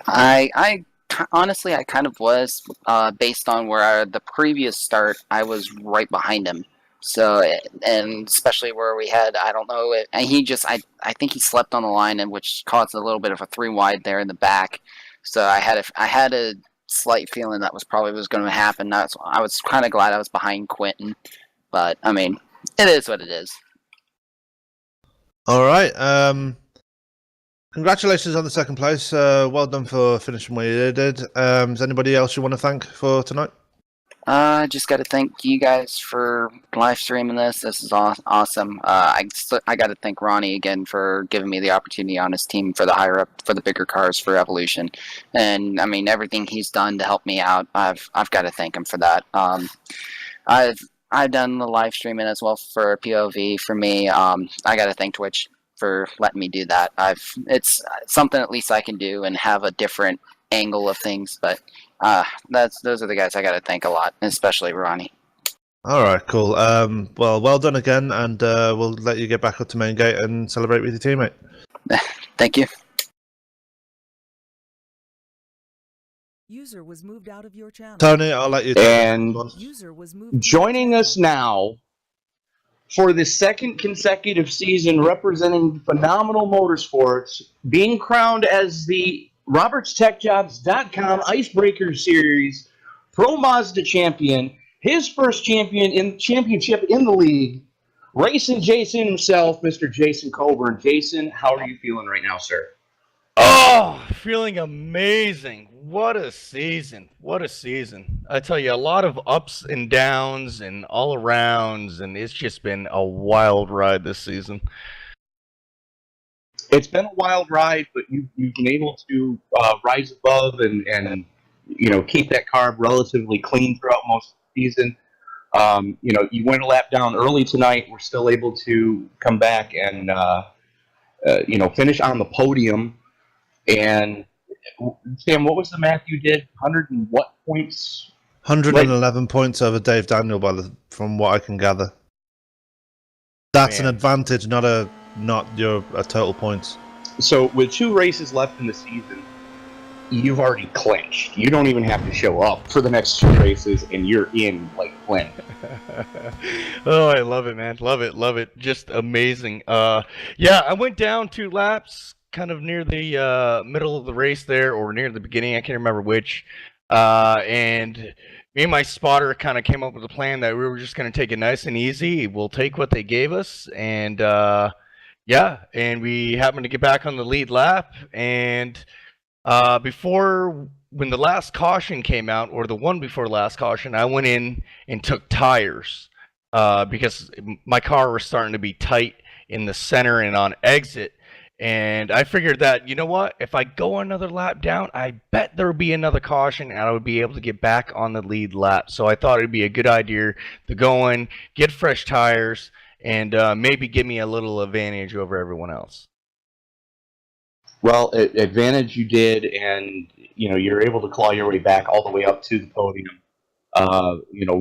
I honestly, I kind of was, based on where the previous start, I was right behind him. So, and especially where we had, I don't know, and I think he slept on the line, and which caused a little bit of a 3 wide there in the back. So I had a slight feeling that was probably was going to happen. I was kind of glad I was behind Quentin, but I mean, it is what it is. All right. Congratulations on the second place. Well done for finishing where you did. Is anybody else you want to thank for tonight? I just got to thank you guys for live streaming this. This is awesome. I got to thank Ronnie again for giving me the opportunity on his team for the bigger cars for Evolution, and I mean everything he's done to help me out. I've got to thank him for that. I've done the live streaming as well for POV for me. I got to thank Twitch for letting me do that. It's something at least I can do and have a different angle of things, but those are the guys I got to thank a lot, especially Ronnie. All right, cool. Well done again, and we'll let you get back up to main gate and celebrate with your teammate. Thank you. User was moved out of your channel. Tony, I'll let you. And User was moved. to your joining channel. us now for the second consecutive season representing Phenomenal Motorsports, being crowned as the RobertsTechJobs.com Icebreaker Series Pro Mazda champion, his first championship in the league, racing Jason himself, Mr. Jason Colburn. Jason, how are you feeling right now, sir? Oh, feeling amazing. What a season. What a season. I tell you, a lot of ups and downs and all arounds, and it's just been a wild ride this season. It's been a wild ride, but you've been able to rise above and keep that carb relatively clean throughout most of the season. You went a lap down early tonight. We're still able to come back and finish on the podium. And Sam, what was the math you did? 100 and what points? 111 points over Dave Daniel, from what I can gather. That's Man. an advantage, not your total points. So with 2 races left in the season, you've already clinched. You don't even have to show up for the next 2 races, and you're in like Flynn. Oh, I love it, man. Love it. Just amazing. Yeah, I went down 2 laps, kind of near the middle of the race there, or near the beginning. I can't remember which. And me and my spotter kind of came up with a plan that we were just going to take it nice and easy. We'll take what they gave us, and and we happened to get back on the lead lap. And when the last caution came out, or the one before last caution, I went in and took tires. because my car was starting to be tight in the center and on exit. And I figured that, you know what? If I go another lap down, I bet there would be another caution and I would be able to get back on the lead lap. So I thought it'd be a good idea to go in, get fresh tires, and maybe give me a little advantage over everyone else. Well, advantage you did, and you're able to claw your way back all the way up to the podium.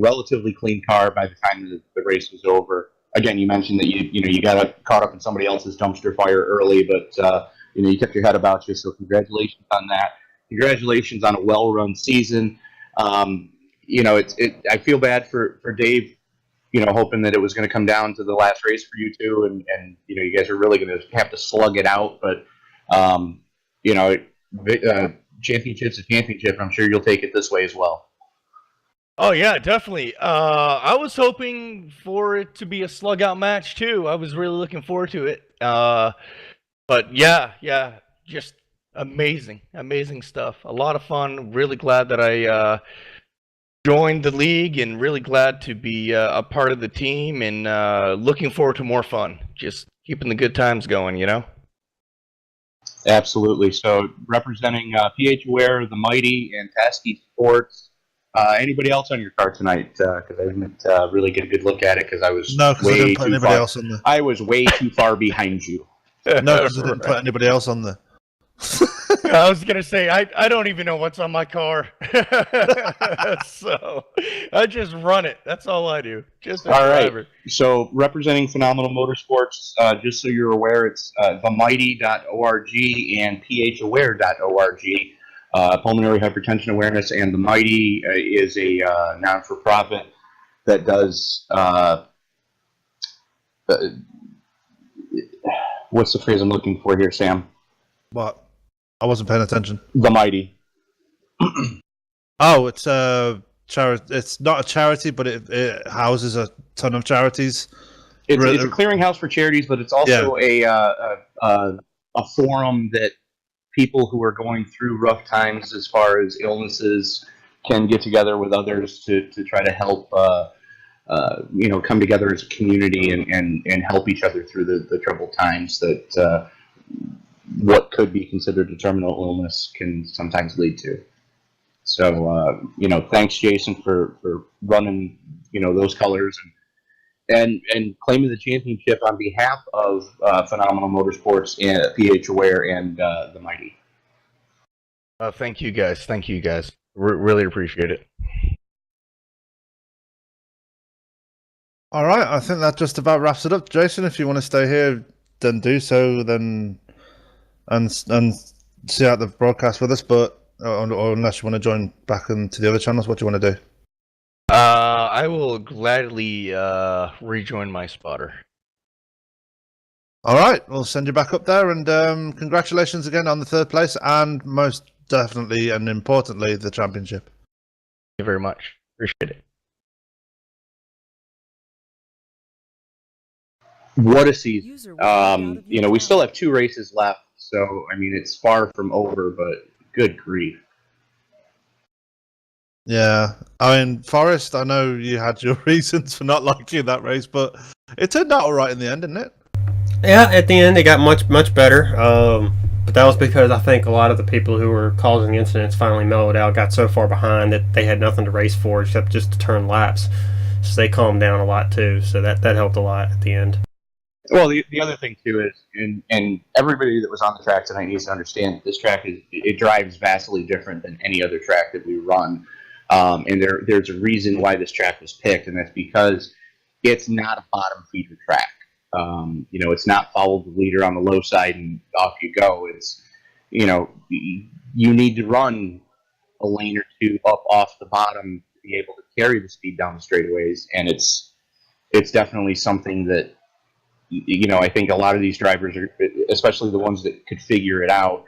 Relatively clean car by the time the race was over. Again, you mentioned that you got caught up in somebody else's dumpster fire early, but you kept your head about you. So congratulations on that. Congratulations on a well-run season. I feel bad for Dave. Hoping that it was going to come down to the last race for you two, and you guys are really going to have to slug it out. But championship's a championship. I'm sure you'll take it this way as well. Oh yeah, definitely. I was hoping for it to be a slug out match too. I was really looking forward to it. But yeah, just amazing stuff. A lot of fun. Really glad that I joined the league, and really glad to be a part of the team, and looking forward to more fun. Just keeping the good times going, Absolutely. So representing PH Aware, the Mighty, and Tasky Sports. Anybody else on your car tonight? Because I didn't really get a good look at it because I was way too far. Else on there. I was way too far behind you. No, because I didn't put anybody else on there. I was gonna say I don't even know what's on my car, so I just run it. That's all I do. Just a driver. Right. So representing Phenomenal Motorsports, just so you're aware, it's themighty.org and phaware.org. Pulmonary hypertension awareness, and the Mighty is a non-for-profit that does what's the phrase I'm looking for here, Sam? What? I wasn't paying attention. The Mighty. Oh, it's a charity. It's not a charity, but it houses a ton of charities. It's a clearinghouse for charities, but it's also a forum that people who are going through rough times as far as illnesses can get together with others to try to help come together as a community and help each other through the troubled times that what could be considered a terminal illness can sometimes lead to. So thanks Jason for running those colors and claiming the championship on behalf of Phenomenal Motorsports and PH Aware and the Mighty. Thank you guys. Really appreciate it. All right, I think that just about wraps it up. Jason, if you want to stay here, then do so. And see out the broadcast with us, but or unless you want to join back into the other channels, what do you want to do? I will gladly rejoin my spotter. All right, we'll send you back up there, and congratulations again on the third place, and most definitely and importantly, the championship. Thank you very much. Appreciate it. What a season. We still have 2 races left, so I mean it's far from over, but good grief. Yeah, I mean, Forrest, I know you had your reasons for not liking that race, but it turned out all right in the end, didn't it? Yeah, at the end it got much better. But that was because I think a lot of the people who were causing the incidents finally mellowed out, got so far behind that they had nothing to race for except just to turn laps. So they calmed down a lot too. So that helped a lot at the end. Well, the other thing too is, and everybody that was on the track tonight needs to understand that this track it drives vastly different than any other track that we run. And there's a reason why this track was picked, and that's because it's not a bottom feeder track. It's not follow the leader on the low side and off you go. It's, you need to run a lane or two up off the bottom to be able to carry the speed down the straightaways, and it's definitely something that I think a lot of these drivers are, especially the ones that could figure it out,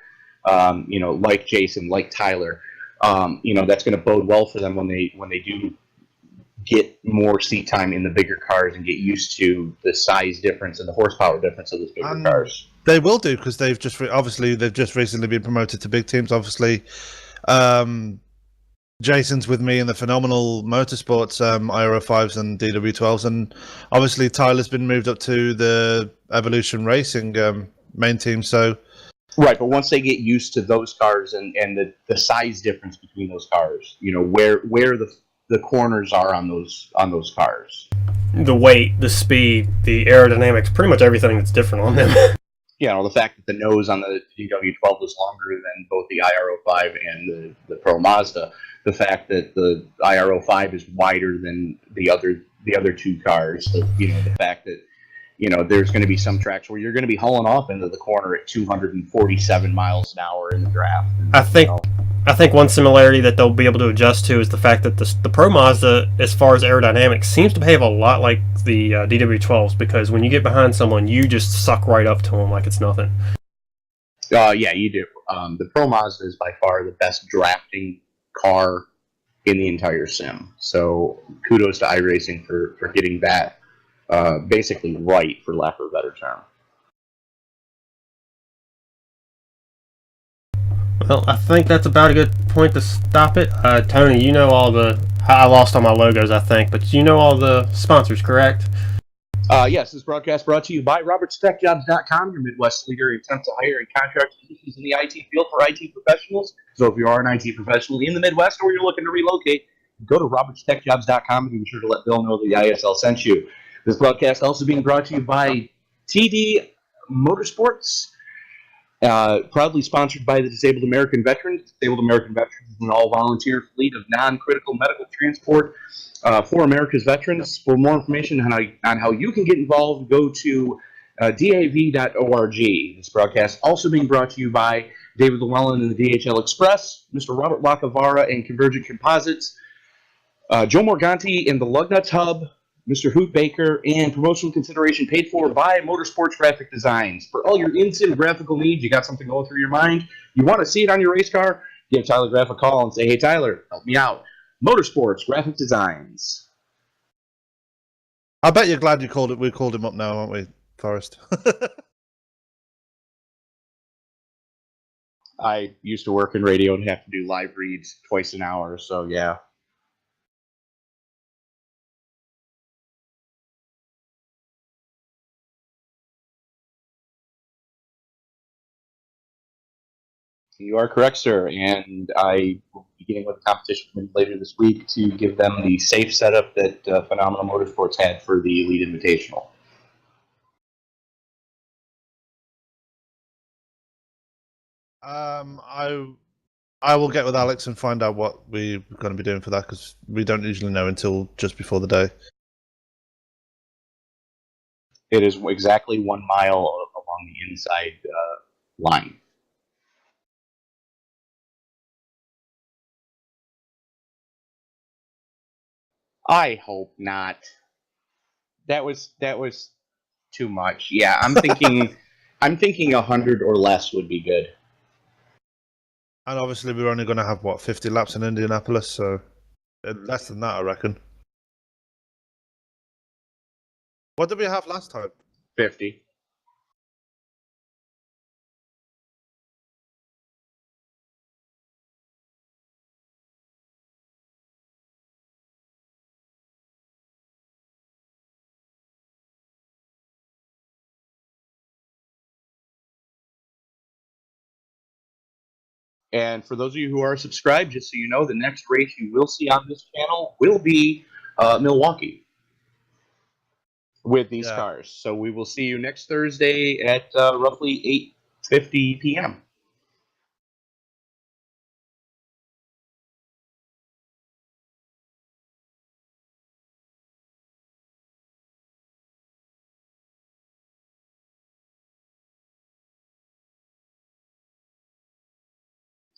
like Jason, like Tyler. That's going to bode well for them when they do get more seat time in the bigger cars and get used to the size difference and the horsepower difference of those bigger cars. They will do, because they've just recently been promoted to big teams. Obviously, Jason's with me in the Phenomenal Motorsports IRO 5s and DW12s, and obviously Tyler's been moved up to the Evolution Racing main team. So Right, but once they get used to those cars and the size difference between those cars, you know, where the corners are on those cars. The weight, the speed, the aerodynamics, pretty much everything that's different on them. You know, the fact that the nose on the DW12 was longer than both the IRO5 and the Pro Mazda, the fact that the IRO5 is wider than the other two cars, you know, the fact that, you know, there's going to be some tracks where you're going to be hauling off into the corner at 247 miles an hour in the draft. And, I think one similarity that they'll be able to adjust to is the fact that the Pro Mazda, as far as aerodynamics, seems to behave a lot like the DW12s, because when you get behind someone, you just suck right up to them like it's nothing. Yeah, you do. The Pro Mazda is by far the best drafting car in the entire sim. So kudos to iRacing for getting that basically right, for lack of a better term. Well, I think that's about a good point to stop it. Tony, you know all the... I lost all my logos, I think, but you know all the sponsors, correct? Yes, this broadcast brought to you by RobertSpecJobs.com, your Midwest leader in attempt to hire and contract positions in the IT field for IT professionals. So if you are an IT professional in the Midwest or you're looking to relocate, go to RobertSpecJobs.com and be sure to let Bill know the ISL sent you. This broadcast also being brought to you by TD Motorsports, proudly sponsored by the Disabled American Veterans. Disabled American Veterans is an all-volunteer fleet of non-critical medical transport for America's veterans. For more information on how you can get involved, go to dav.org. This broadcast also being brought to you by David Llewellyn and the DHL Express, Mr. Robert Lacavara and Convergent Composites, Joe Morganti and the Lugnuts Hub, Mr. Hoot Baker, and promotional consideration paid for by Motorsports Graphic Designs. For all your in-sim graphical needs, you got something going through your mind, you want to see it on your race car, give Tyler Graff a call and say, hey, Tyler, help me out. Motorsports Graphic Designs. I bet you're glad we called him up now, aren't we, Forrest? I used to work in radio and have to do live reads twice an hour, so yeah. You are correct, sir, and I will be beginning with a competition later this week to give them the safe setup that Phenomenal Motorsports had for the Elite Invitational. I will get with Alex and find out what we're going to be doing for that, because we don't usually know until just before the day. It is exactly 1 mile along the inside line. I hope not. That was too much. Yeah, I'm thinking 100 or less would be good. And obviously we're only going to have, 50 laps in Indianapolis, so less than that, I reckon. What did we have last time? 50. And for those of you who are subscribed, just so you know, the next race you will see on this channel will be Milwaukee with these cars. So we will see you next Thursday at roughly 8:50 p.m.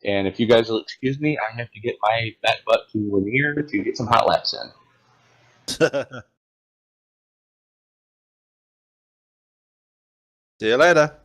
And if you guys will excuse me, I have to get my fat butt to Lanier to get some hot laps in. See you later.